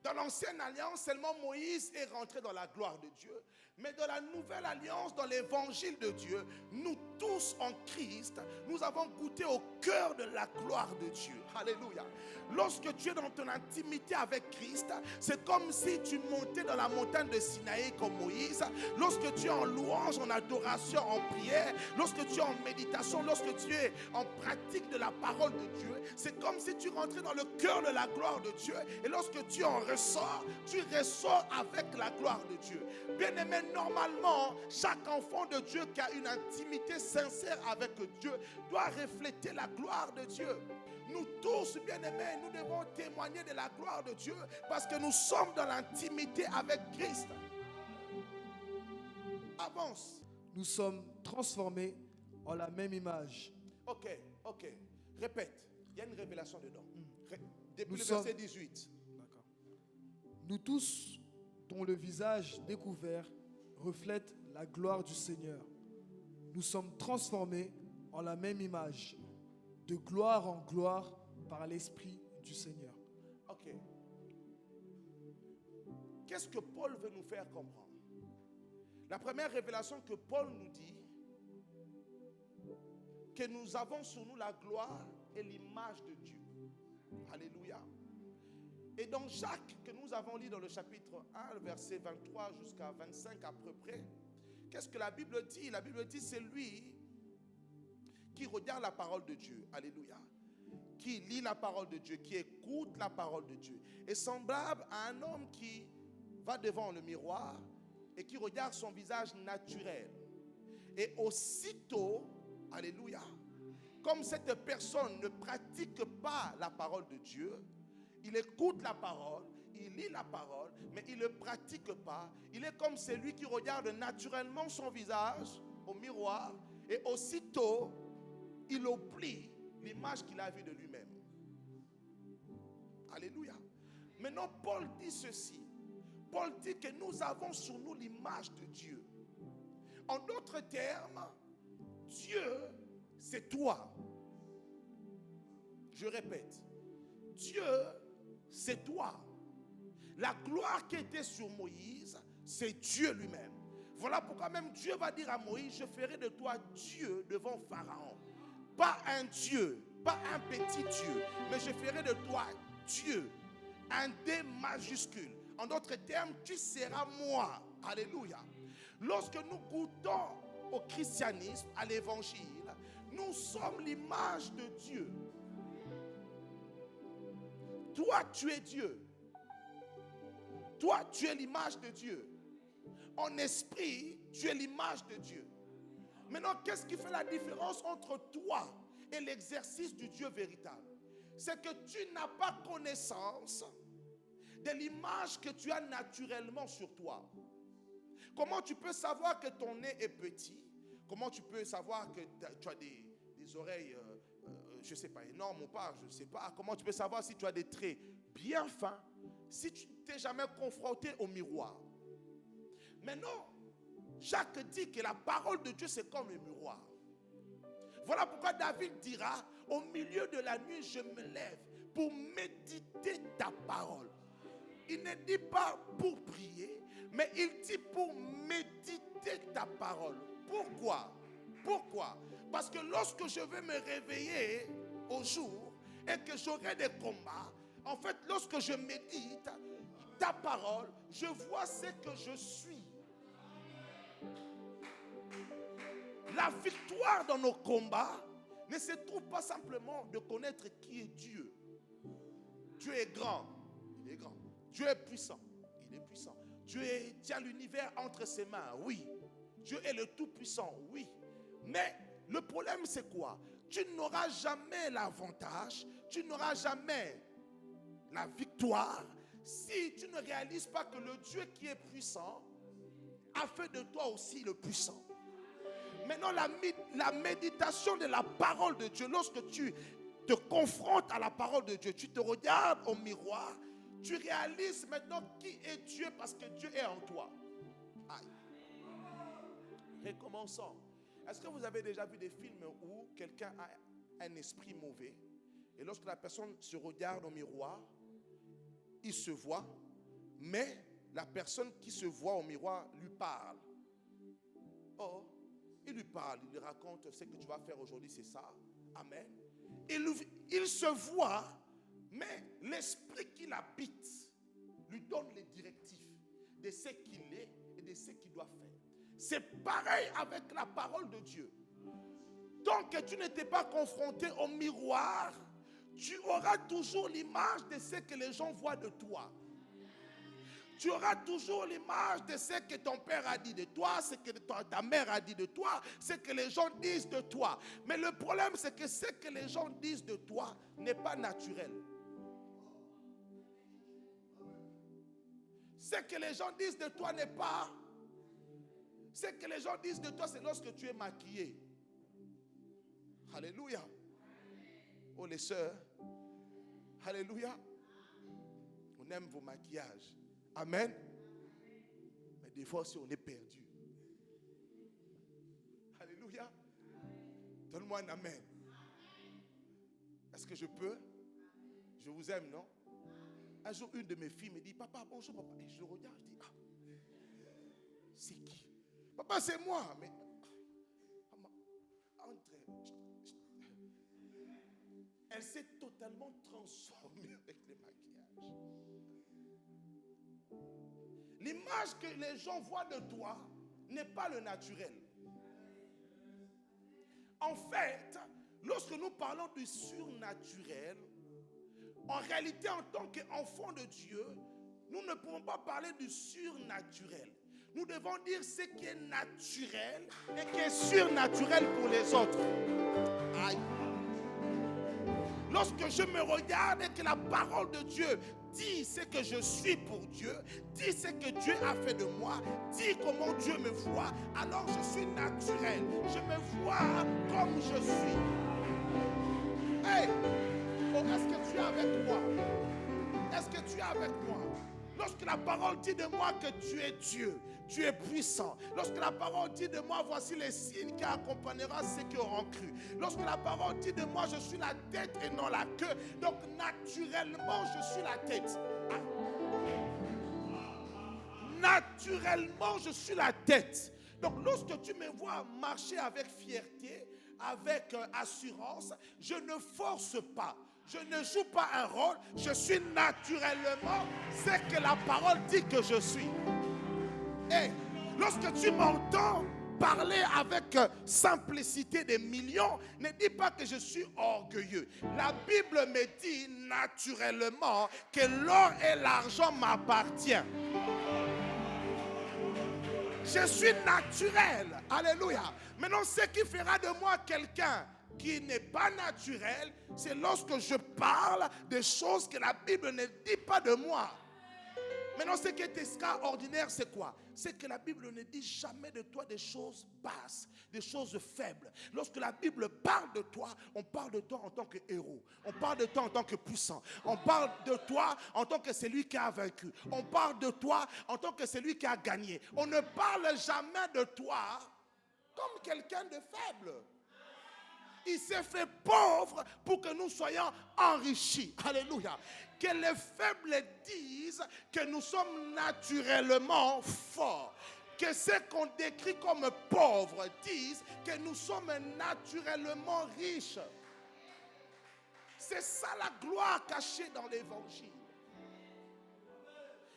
Dans l'ancienne alliance, seulement Moïse est rentré dans la gloire de Dieu. Mais dans la nouvelle alliance, dans l'évangile de Dieu, nous tous en Christ, nous avons goûté au cœur de la gloire de Dieu. Alléluia. Lorsque tu es dans ton intimité avec Christ, c'est comme si tu montais dans la montagne de Sinaï comme Moïse. Lorsque tu es en louange, en adoration, en prière, lorsque tu es en méditation, lorsque tu es en pratique de la parole de Dieu, c'est comme si tu rentrais dans le cœur de la gloire de Dieu. Et lorsque tu en ressors, tu ressors avec la gloire de Dieu. Bien-aimé, normalement, chaque enfant de Dieu qui a une intimité sincère avec Dieu doit refléter la gloire de Dieu. Nous tous, bien-aimés, nous devons témoigner de la gloire de Dieu parce que nous sommes dans l'intimité avec Christ. Avance. Nous sommes transformés en la même image. Ok. Répète. Il y a une révélation dedans. Depuis le sommes... verset 18. D'accord. Nous tous, dont le visage découvert reflète la gloire du Seigneur, nous sommes transformés en la même image, de gloire en gloire par l'Esprit du Seigneur. Ok. Qu'est-ce que Paul veut nous faire comprendre? La première révélation que Paul nous dit, que nous avons sur nous la gloire et l'image de Dieu. Alléluia. Et dans Jacques, que nous avons lu dans le chapitre 1, verset 23 jusqu'à 25 à peu près, qu'est-ce que la Bible dit? La Bible dit c'est lui qui regarde la parole de Dieu. Alléluia. Qui lit la parole de Dieu, qui écoute la parole de Dieu. Est semblable à un homme qui va devant le miroir et qui regarde son visage naturel. Et aussitôt, alléluia, comme cette personne ne pratique pas la parole de Dieu, il écoute la parole, il lit la parole, mais il ne le pratique pas. Il est comme celui qui regarde naturellement son visage au miroir et aussitôt, il oublie l'image qu'il a vue de lui-même. Alléluia. Maintenant, Paul dit ceci. Paul dit que nous avons sur nous l'image de Dieu. En d'autres termes, Dieu, c'est toi. Je répète, Dieu, c'est toi. La gloire qui était sur Moïse, c'est Dieu lui-même. Voilà pourquoi même Dieu va dire à Moïse, je ferai de toi Dieu devant Pharaon. Pas un Dieu, pas un petit Dieu, mais je ferai de toi Dieu, un D majuscule. En d'autres termes, tu seras moi. Alléluia. Lorsque nous goûtons au christianisme, à l'évangile, nous sommes l'image de Dieu. Toi, tu es Dieu. Toi, tu es l'image de Dieu. En esprit, tu es l'image de Dieu. Maintenant, qu'est-ce qui fait la différence entre toi et l'exercice du Dieu véritable? C'est que tu n'as pas connaissance de l'image que tu as naturellement sur toi. Comment tu peux savoir que ton nez est petit? Comment tu peux savoir que tu as des oreilles, je ne sais pas, énormes ou pas, je ne sais pas. Comment tu peux savoir si tu as des traits bien fins si tu ne t'es jamais confronté au miroir? Maintenant, Jacques dit que la parole de Dieu, c'est comme un miroir. Voilà pourquoi David dira, au milieu de la nuit, je me lève pour méditer ta parole. Il ne dit pas pour prier, mais il dit pour méditer ta parole. Pourquoi? Pourquoi? Parce que lorsque je vais me réveiller au jour et que j'aurai des combats, en fait, lorsque je médite ta parole, je vois ce que je suis. La victoire dans nos combats ne se trouve pas simplement de connaître qui est Dieu. Dieu est grand, il est grand. Dieu est puissant, il est puissant. Dieu tient l'univers entre ses mains, oui. Dieu est le tout-puissant, oui. Mais le problème, c'est quoi? Tu n'auras jamais l'avantage, tu n'auras jamais la victoire si tu ne réalises pas que le Dieu qui est puissant a fait de toi aussi le puissant. Maintenant, la méditation de la parole de Dieu, lorsque tu te confrontes à la parole de Dieu, tu te regardes au miroir, tu réalises maintenant qui est Dieu parce que Dieu est en toi. Aïe. Recommençons. Est-ce que vous avez déjà vu des films où quelqu'un a un esprit mauvais et lorsque la personne se regarde au miroir, il se voit, mais la personne qui se voit au miroir lui parle. Oh, il lui parle, il lui raconte ce que tu vas faire aujourd'hui, c'est ça. Amen. Il se voit, mais l'esprit qui l'habite lui donne les directives de ce qu'il est et de ce qu'il doit faire. C'est pareil avec la parole de Dieu. Tant que tu n'étais pas confronté au miroir, tu auras toujours l'image de ce que les gens voient de toi. Tu auras toujours l'image de ce que ton père a dit de toi, ce que ta mère a dit de toi, ce que les gens disent de toi. Mais le problème, c'est que ce que les gens disent de toi n'est pas naturel. Ce que les gens disent de toi n'est pas... Ce que les gens disent de toi, c'est lorsque tu es maquillé. Alléluia. Oh les sœurs. Alléluia. On aime vos maquillages. Amen. Mais des fois aussi on est perdu. Alléluia. Donne-moi un amen. Est-ce que je peux? Je vous aime, non? Un jour, une de mes filles me dit, papa, bonjour papa. Et je le regarde, je dis, ah, c'est qui? Papa, c'est moi. Mais elle s'est totalement transformée avec les maquillages. L'image que les gens voient de toi n'est pas le naturel. En fait, lorsque nous parlons du surnaturel, en réalité, en tant qu'enfants de Dieu, nous ne pouvons pas parler du surnaturel. Nous devons dire ce qui est naturel et qui est surnaturel pour les autres. Aïe. Lorsque je me regarde et que la parole de Dieu Dis ce que je suis pour Dieu. Dis ce que Dieu a fait de moi. Dis comment Dieu me voit. Alors je suis naturel. Je me vois comme je suis. Hey! Oh, est-ce que tu es avec moi? Est-ce que tu es avec moi? Lorsque la parole dit de moi que tu es Dieu, tu es puissant. Lorsque la parole dit de moi, voici les signes qui accompagneront ceux qui auront cru. Lorsque la parole dit de moi, je suis la tête et non la queue. Donc naturellement, je suis la tête. Naturellement, je suis la tête. Donc lorsque tu me vois marcher avec fierté, avec assurance, je ne force pas. Je ne joue pas un rôle, je suis naturellement ce que la parole dit que je suis. Et lorsque tu m'entends parler avec simplicité des millions, ne dis pas que je suis orgueilleux. La Bible me dit naturellement que l'or et l'argent m'appartiennent. Je suis naturel. Alléluia. Maintenant, ce qui fera de moi quelqu'un qui n'est pas naturel, c'est lorsque je parle des choses que la Bible ne dit pas de moi. Maintenant, ce qui est extraordinaire, c'est quoi? C'est que la Bible ne dit jamais de toi des choses basses, des choses faibles. Lorsque la Bible parle de toi, on parle de toi en tant que héros. On parle de toi en tant que puissant. On parle de toi en tant que celui qui a vaincu. On parle de toi en tant que celui qui a gagné. On ne parle jamais de toi comme quelqu'un de faible. Il s'est fait pauvre pour que nous soyons enrichis. Alléluia. Que les faibles disent que nous sommes naturellement forts. Que ceux qu'on décrit comme pauvres disent que nous sommes naturellement riches. C'est ça la gloire cachée dans l'évangile.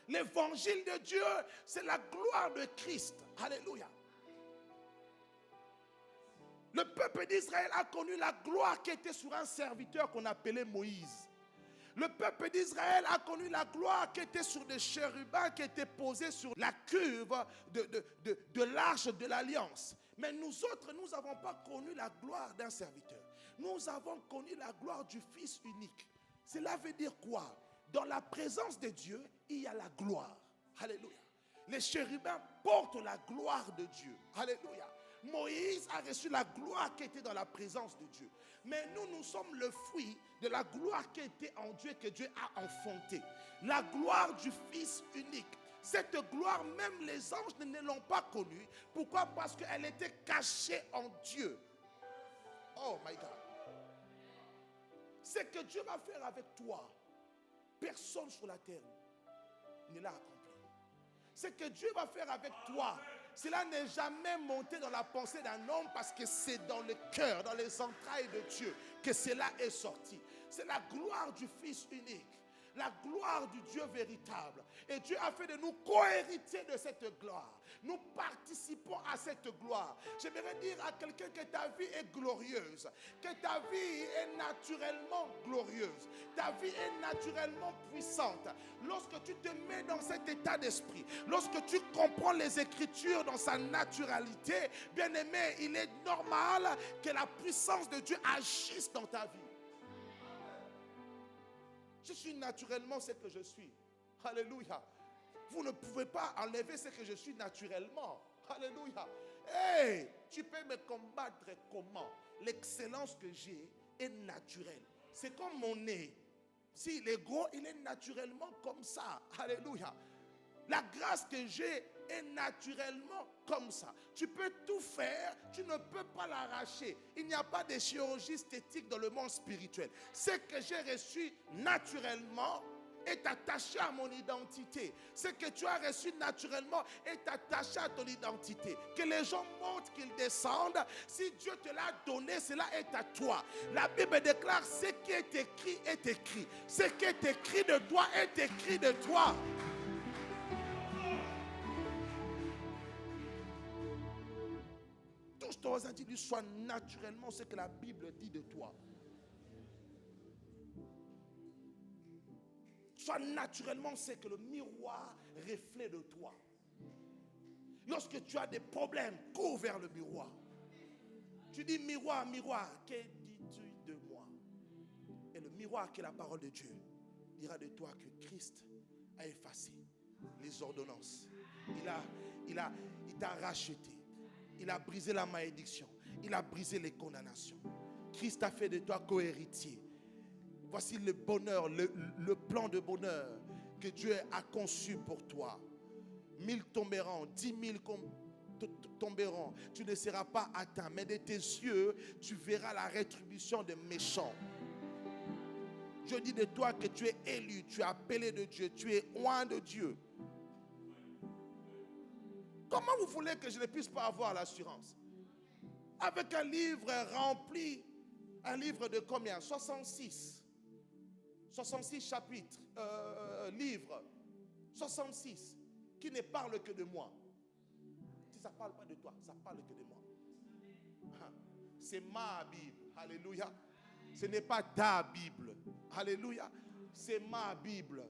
L'évangile de Dieu, c'est la gloire de Christ. Alléluia. Le peuple d'Israël a connu la gloire qui était sur un serviteur qu'on appelait Moïse. Le peuple d'Israël a connu la gloire qui était sur des chérubins qui étaient posés sur la cuve de l'arche de l'alliance. Mais nous autres, nous n'avons pas connu la gloire d'un serviteur. Nous avons connu la gloire du Fils unique. Cela veut dire quoi? Dans la présence de Dieu, il y a la gloire. Alléluia. Les chérubins portent la gloire de Dieu. Alléluia. Moïse a reçu la gloire qui était dans la présence de Dieu. Mais nous sommes le fruit de la gloire qui était en Dieu, que Dieu a enfanté. La gloire du Fils unique. Cette gloire, même les anges ne l'ont pas connue. Pourquoi? Parce qu'elle était cachée en Dieu. Oh my God. Ce que Dieu va faire avec toi, personne sur la terre ne l'a accompli. Ce que Dieu va faire avec toi, cela n'est jamais monté dans la pensée d'un homme, parce que c'est dans le cœur, dans les entrailles de Dieu que cela est sorti. C'est la gloire du Fils unique, la gloire du Dieu véritable. Et Dieu a fait de nous co-héritiers de cette gloire. Nous participons à cette gloire. J'aimerais dire à quelqu'un que ta vie est glorieuse, que ta vie est naturellement glorieuse, ta vie est naturellement puissante. Lorsque tu te mets dans cet état d'esprit, lorsque tu comprends les Écritures dans sa naturalité, bien aimé, il est normal que la puissance de Dieu agisse dans ta vie. Je suis naturellement ce que je suis. Alléluia. Vous ne pouvez pas enlever ce que je suis naturellement. Alléluia. Hey, tu peux me combattre comment? L'excellence que j'ai est naturelle. C'est comme mon nez. S'il est gros, il est naturellement comme ça. Alléluia. La grâce que j'ai est naturellement comme ça. Tu peux tout faire, tu ne peux pas l'arracher. Il n'y a pas de chirurgie esthétique dans le monde spirituel. Ce que j'ai reçu naturellement est attaché à mon identité. Ce que tu as reçu naturellement est attaché à ton identité. Que les gens montent, qu'ils descendent, si Dieu te l'a donné, cela est à toi. La Bible déclare: ce qui est écrit est écrit. Ce qui est écrit de toi est écrit de toi. Touche ton voisin, dis-lui: sois naturellement ce que la Bible dit de toi. Sois naturellement ce que le miroir reflète de toi. Lorsque tu as des problèmes, cours vers le miroir. Tu dis: miroir, miroir, que dis-tu de moi? Et le miroir qui est la parole de Dieu dira de toi que Christ a effacé les ordonnances. Il t'a racheté. Il a brisé la malédiction. Il a brisé les condamnations. Christ a fait de toi co-héritier. Voici le bonheur, le plan de bonheur que Dieu a conçu pour toi. 1000 tomberont, 10 000 tomberont. Tu ne seras pas atteint, mais de tes yeux, tu verras la rétribution des méchants. Je dis de toi que tu es élu, tu es appelé de Dieu, tu es oint de Dieu. Comment vous voulez que je ne puisse pas avoir l'assurance? Avec un livre rempli, un livre de combien? 66 chapitres, livres, 66, qui ne parlent que de moi. Si ça ne parle pas de toi, ça parle que de moi. C'est ma Bible, alléluia. Ce n'est pas ta Bible, alléluia. C'est ma Bible.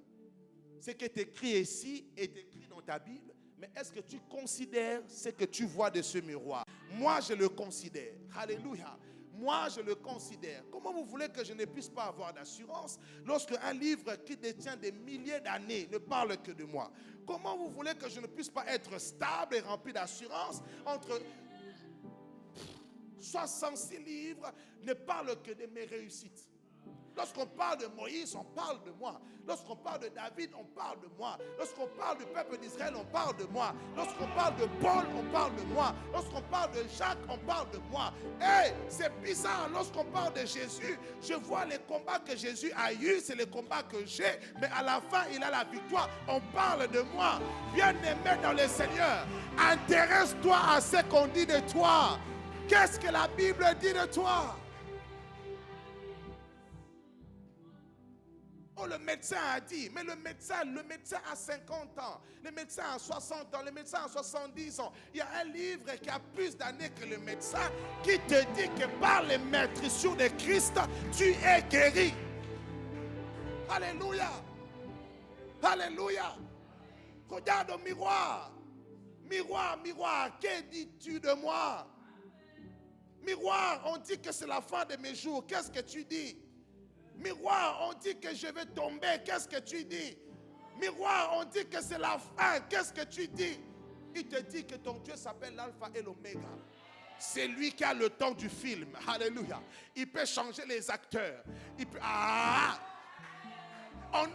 Ce qui est écrit ici est écrit dans ta Bible. Mais est-ce que tu considères ce que tu vois de ce miroir? Moi, je le considère. Alléluia. Moi, je le considère. Comment vous voulez que je ne puisse pas avoir d'assurance lorsque un livre qui détient des milliers d'années ne parle que de moi? Comment vous voulez que je ne puisse pas être stable et rempli d'assurance entre 66 livres ne parlent que de mes réussites? Lorsqu'on parle de Moïse, on parle de moi. Lorsqu'on parle de David, on parle de moi. Lorsqu'on parle du peuple d'Israël, on parle de moi. Lorsqu'on parle de Paul, on parle de moi. Lorsqu'on parle de Jacques, on parle de moi. Hey, c'est bizarre. Lorsqu'on parle de Jésus, je vois les combats que Jésus a eus, c'est les combats que j'ai. Mais à la fin, il a la victoire. On parle de moi. Bien-aimé dans le Seigneur, intéresse-toi à ce qu'on dit de toi. Qu'est-ce que la Bible dit de toi? Oh, le médecin a dit, mais le médecin a 50 ans, le médecin a 60 ans, le médecin a 70 ans. Il y a un livre qui a plus d'années que le médecin qui te dit que par les maîtrisures de Christ, tu es guéri. Alléluia. Alléluia. Regarde au miroir. Miroir, miroir, que dis-tu de moi? Miroir, on dit que c'est la fin de mes jours. Qu'est-ce que tu dis? Miroir, on dit que je vais tomber. Qu'est-ce que tu dis? Miroir, on dit que c'est la fin. Qu'est-ce que tu dis? Il te dit que ton Dieu s'appelle l'alpha et l'oméga. C'est lui qui a le temps du film. Alléluia. Il peut changer les acteurs. Il peut... En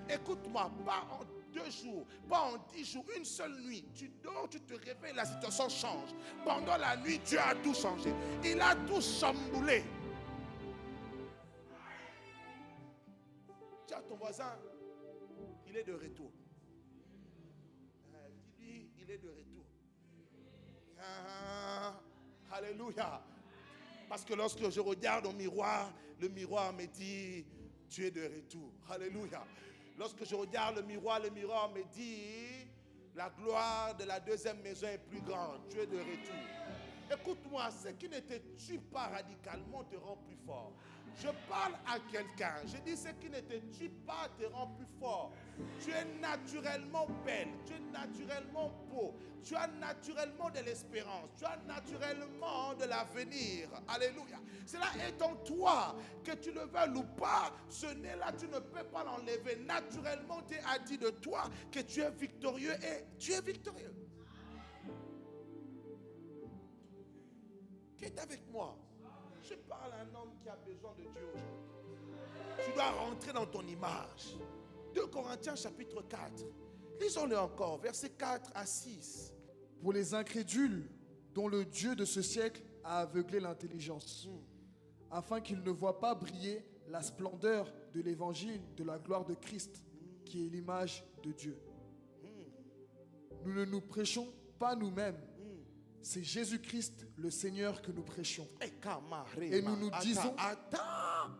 écoute-moi, pas en 2 jours, pas en 10 jours, une seule nuit. Tu dors, tu te réveilles, la situation change. Pendant la nuit, Dieu a tout changé. Il a tout chamboulé. Tiens, ton voisin, il est de retour. Dis-lui, il est de retour. Alléluia. Parce que lorsque je regarde au miroir, le miroir me dit, tu es de retour. Alléluia. Lorsque je regarde le miroir me dit, la gloire de la deuxième maison est plus grande. Tu es de retour. Écoute-moi, ce qui ne te tue pas radicalement te rend plus fort. Je parle à quelqu'un. Je dis ce qui ne te tue pas te rend plus fort. Tu es naturellement belle. Tu es naturellement beau. Tu as naturellement de l'espérance. Tu as naturellement de l'avenir. Alléluia. Cela est en toi. Que tu le veuilles ou pas, ce nez-là, tu ne peux pas l'enlever. Naturellement, Dieu a dit de toi que tu es victorieux et tu es victorieux. Qui est avec moi? Je parle à un homme qui a besoin de Dieu aujourd'hui. Tu dois rentrer dans ton image. 2 Corinthiens chapitre 4. Lisons-le encore, versets 4 à 6. Pour les incrédules dont le Dieu de ce siècle a aveuglé l'intelligence, afin qu'ils ne voient pas briller la splendeur de l'évangile de la gloire de Christ, qui est l'image de Dieu. Nous ne nous prêchons pas nous-mêmes. C'est Jésus-Christ le Seigneur que nous prêchons. Et nous nous disons... Attends.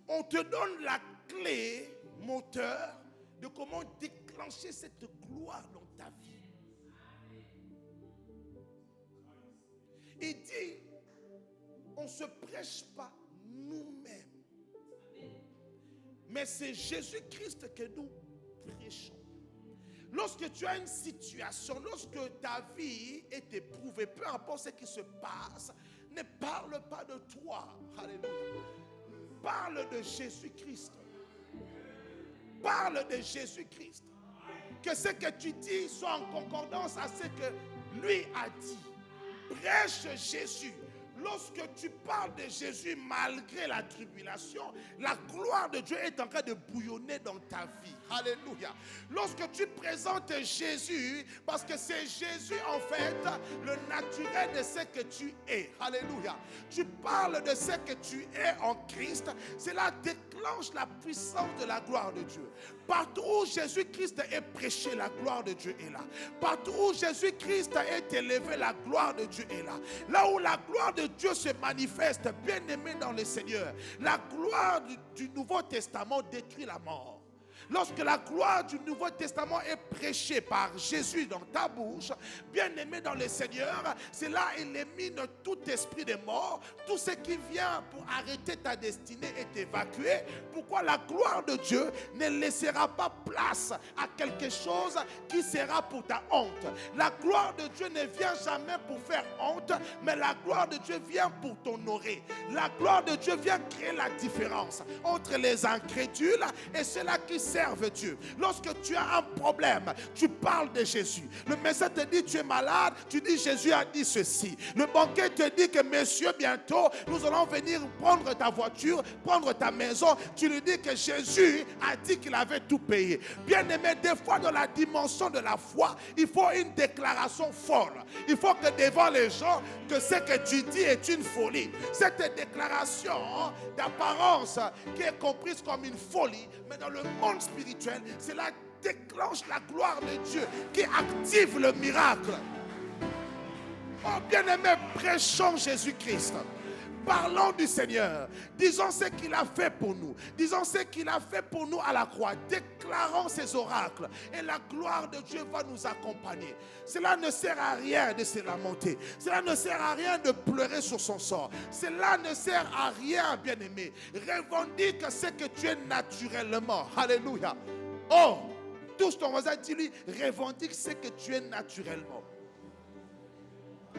On te donne la clé moteur de comment déclencher cette gloire dans ta vie. Il dit, on ne se prêche pas nous-mêmes. Mais c'est Jésus-Christ que nous prêchons. Lorsque tu as une situation, lorsque ta vie est éprouvée, peu importe ce qui se passe, ne parle pas de toi. Alléluia. Parle de Jésus-Christ. parles de Jésus-Christ. Que ce que tu dis soit en concordance à ce que lui a dit. Prêche Jésus. Lorsque tu parles de Jésus malgré la tribulation, la gloire de Dieu est en train de bouillonner dans ta vie. Alléluia. Lorsque tu présentes Jésus, parce que c'est Jésus en fait le naturel de ce que tu es. Alléluia. Tu parles de ce que tu es en Christ, cela déclenche la puissance de la gloire de Dieu. Partout où Jésus-Christ est prêché, la gloire de Dieu est là. Partout où Jésus-Christ est élevé, la gloire de Dieu est là. Là où la gloire de Dieu se manifeste, bien-aimé dans le Seigneur, la gloire du Nouveau Testament détruit la mort. Lorsque la gloire du Nouveau Testament est prêchée par Jésus dans ta bouche, bien-aimé dans le Seigneur, cela élimine tout esprit de mort, tout ce qui vient pour arrêter ta destinée est évacué. Pourquoi la gloire de Dieu ne laissera pas place à quelque chose qui sera pour ta honte. La gloire de Dieu ne vient jamais pour faire honte, mais la gloire de Dieu vient pour t'honorer. La gloire de Dieu vient créer la différence entre les incrédules et ceux-là qui servent Dieu. Lorsque tu as un problème, tu parles de Jésus. Le médecin te dit tu es malade, tu dis Jésus a dit ceci. Le banquier te dit que monsieur bientôt nous allons venir prendre ta voiture, prendre ta maison. Tu lui dis que Jésus a dit qu'il avait tout payé. Bien aimé, des fois dans la dimension de la foi, il faut une déclaration folle. Il faut que devant les gens, que ce que tu dis est une folie. Cette déclaration d'apparence qui est comprise comme une folie, mais dans le monde spirituel, cela déclenche la gloire de Dieu qui active le miracle. Oh bien-aimé, prêchons Jésus-Christ. Parlons du Seigneur. Disons ce qu'il a fait pour nous. Disons ce qu'il a fait pour nous à la croix. Déclarons ses oracles. Et la gloire de Dieu va nous accompagner. Cela ne sert à rien de se lamenter. Cela ne sert à rien de pleurer sur son sort. Cela ne sert à rien, bien-aimé. Revendique ce que tu es naturellement. Alléluia. Oh, touche ton voisin, dis-lui, revendique ce que tu es naturellement.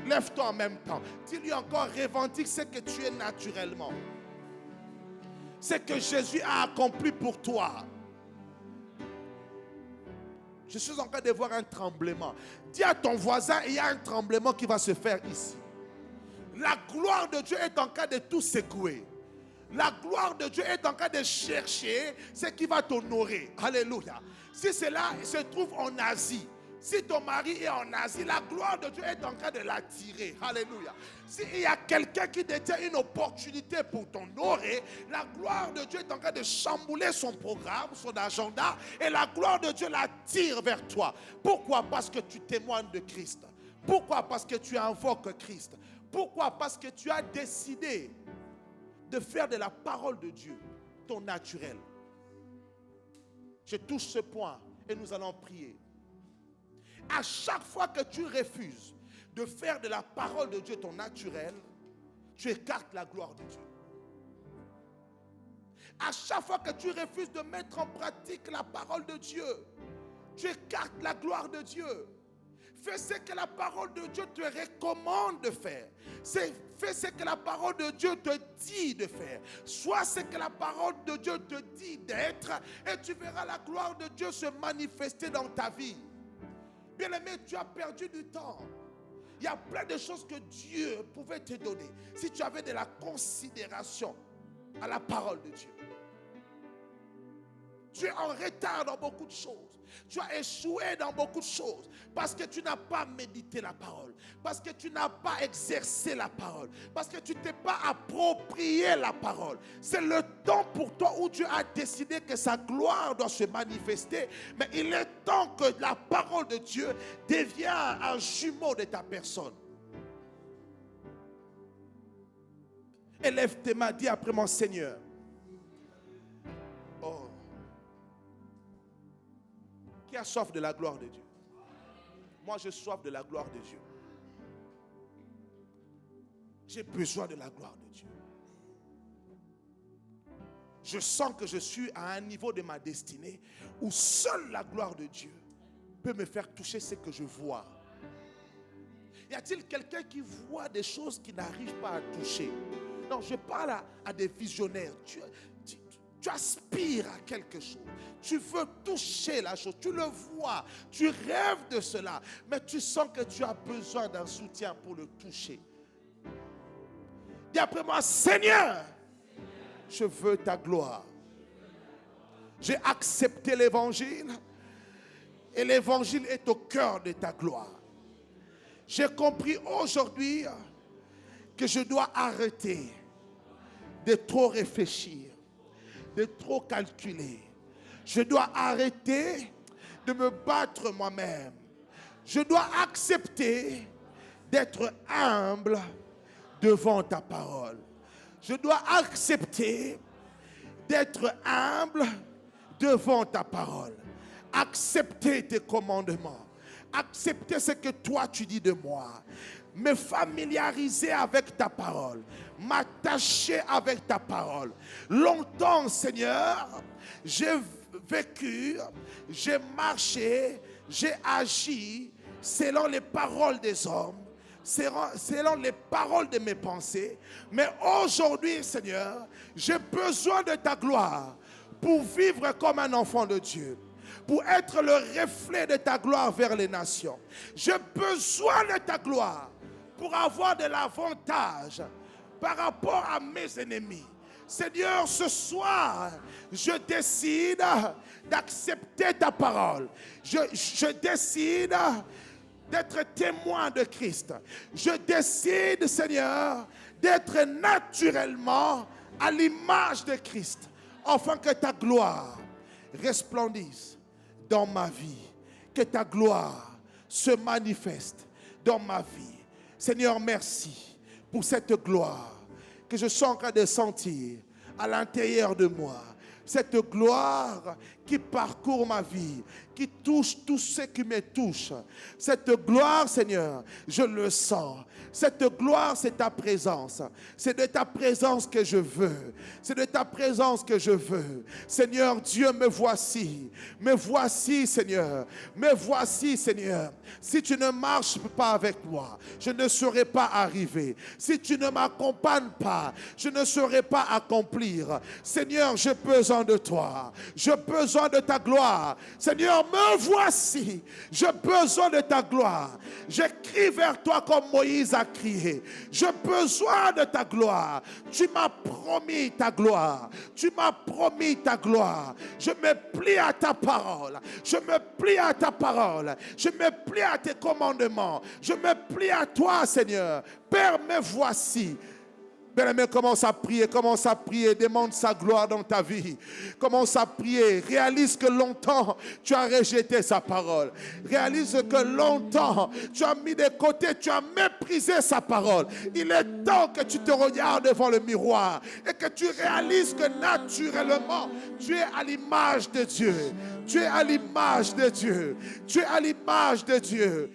Lève-toi en même temps. Dis-lui encore, revendique ce que tu es naturellement. Ce que Jésus a accompli pour toi. Je suis en train de voir un tremblement. Dis à ton voisin, il y a un tremblement qui va se faire ici. La gloire de Dieu est en train de tout secouer. La gloire de Dieu est en train de chercher ce qui va t'honorer. Alléluia. Si cela se trouve en Asie, si ton mari est en Asie, la gloire de Dieu est en train de l'attirer. Alléluia. S'il y a quelqu'un qui détient une opportunité pour t'honorer, la gloire de Dieu est en train de chambouler son programme, son agenda, et la gloire de Dieu l'attire vers toi. Pourquoi? Parce que tu témoignes de Christ. Pourquoi? Parce que tu invoques Christ. Pourquoi? Parce que tu as décidé de faire de la parole de Dieu ton naturel. Je touche ce point et nous allons prier. À chaque fois que tu refuses de faire de la parole de Dieu ton naturel, tu écartes la gloire de Dieu. À chaque fois que tu refuses de mettre en pratique la parole de Dieu, tu écartes la gloire de Dieu. Fais ce que la parole de Dieu te recommande de faire. Fais ce que la parole de Dieu te dit de faire. Sois ce que la parole de Dieu te dit d'être, et tu verras la gloire de Dieu se manifester dans ta vie. Bien-aimé, tu as perdu du temps. Il y a plein de choses que Dieu pouvait te donner si tu avais de la considération à la parole de Dieu. Tu es en retard dans beaucoup de choses. Tu as échoué dans beaucoup de choses parce que tu n'as pas médité la parole, parce que tu n'as pas exercé la parole, parce que tu ne t'es pas approprié la parole. C'est le temps pour toi où Dieu a décidé que sa gloire doit se manifester, mais il est temps que la parole de Dieu devienne un jumeau de ta personne. Élève tes mains, dis après mon Seigneur. Oh. Qui a soif de la gloire de Dieu? Moi, j'ai soif de la gloire de Dieu. J'ai besoin de la gloire de Dieu. Je sens que je suis à un niveau de ma destinée où seule la gloire de Dieu peut me faire toucher ce que je vois. Y a-t-il quelqu'un qui voit des choses qui n'arrive pas à toucher? Non, je parle à des visionnaires. Tu Tu aspires à quelque chose. Tu veux toucher la chose. Tu le vois. Tu rêves de cela. Mais tu sens que tu as besoin d'un soutien pour le toucher. Dis après moi, Seigneur, je veux ta gloire. J'ai accepté l'évangile. Et l'évangile est au cœur de ta gloire. J'ai compris aujourd'hui que je dois arrêter de trop réfléchir, de trop calculer. Je dois arrêter de me battre moi-même. Je dois accepter d'être humble devant ta parole. Je dois accepter d'être humble devant ta parole. Accepter tes commandements. Accepter ce que toi tu dis de moi. Me familiariser avec ta parole. M'attacher avec ta parole. Longtemps, Seigneur, j'ai vécu, j'ai marché, j'ai agi selon les paroles des hommes, selon les paroles de mes pensées. Mais aujourd'hui, Seigneur, j'ai besoin de ta gloire pour vivre comme un enfant de Dieu, pour être le reflet de ta gloire vers les nations. J'ai besoin de ta gloire pour avoir de l'avantage par rapport à mes ennemis. Seigneur, ce soir, je décide d'accepter ta parole. Je décide d'être témoin de Christ. Je décide, Seigneur, d'être naturellement à l'image de Christ, afin que ta gloire resplendisse dans ma vie, que ta gloire se manifeste dans ma vie. Seigneur, merci pour cette gloire que je suis en train de sentir à l'intérieur de moi. Cette gloire qui parcourt ma vie, qui touche tout ce qui me touche. Cette gloire, Seigneur, je le sens. Cette gloire, c'est ta présence. C'est de ta présence que je veux. C'est de ta présence que je veux. Seigneur Dieu, me voici. Me voici, Seigneur. Me voici, Seigneur. Si tu ne marches pas avec moi, je ne saurais pas arriver. Si tu ne m'accompagnes pas, je ne saurais pas accomplir. Seigneur, j'ai besoin de toi. J'ai besoin de ta gloire. Seigneur, me voici. J'ai besoin de ta gloire. Je crie vers toi comme Moïse a crié. J'ai besoin de ta gloire. Tu m'as promis ta gloire. Tu m'as promis ta gloire. Je me plie à ta parole. Je me plie à ta parole. Je me plie à tes commandements. Je me plie à toi, Seigneur. Père, me voici. Bien-aimé, commence à prier, demande sa gloire dans ta vie. Commence à prier, réalise que longtemps tu as rejeté sa parole. Réalise que longtemps tu as mis de côté, tu as méprisé sa parole. Il est temps que tu te regardes devant le miroir et que tu réalises que naturellement tu es à l'image de Dieu. Tu es à l'image de Dieu. Tu es à l'image de Dieu.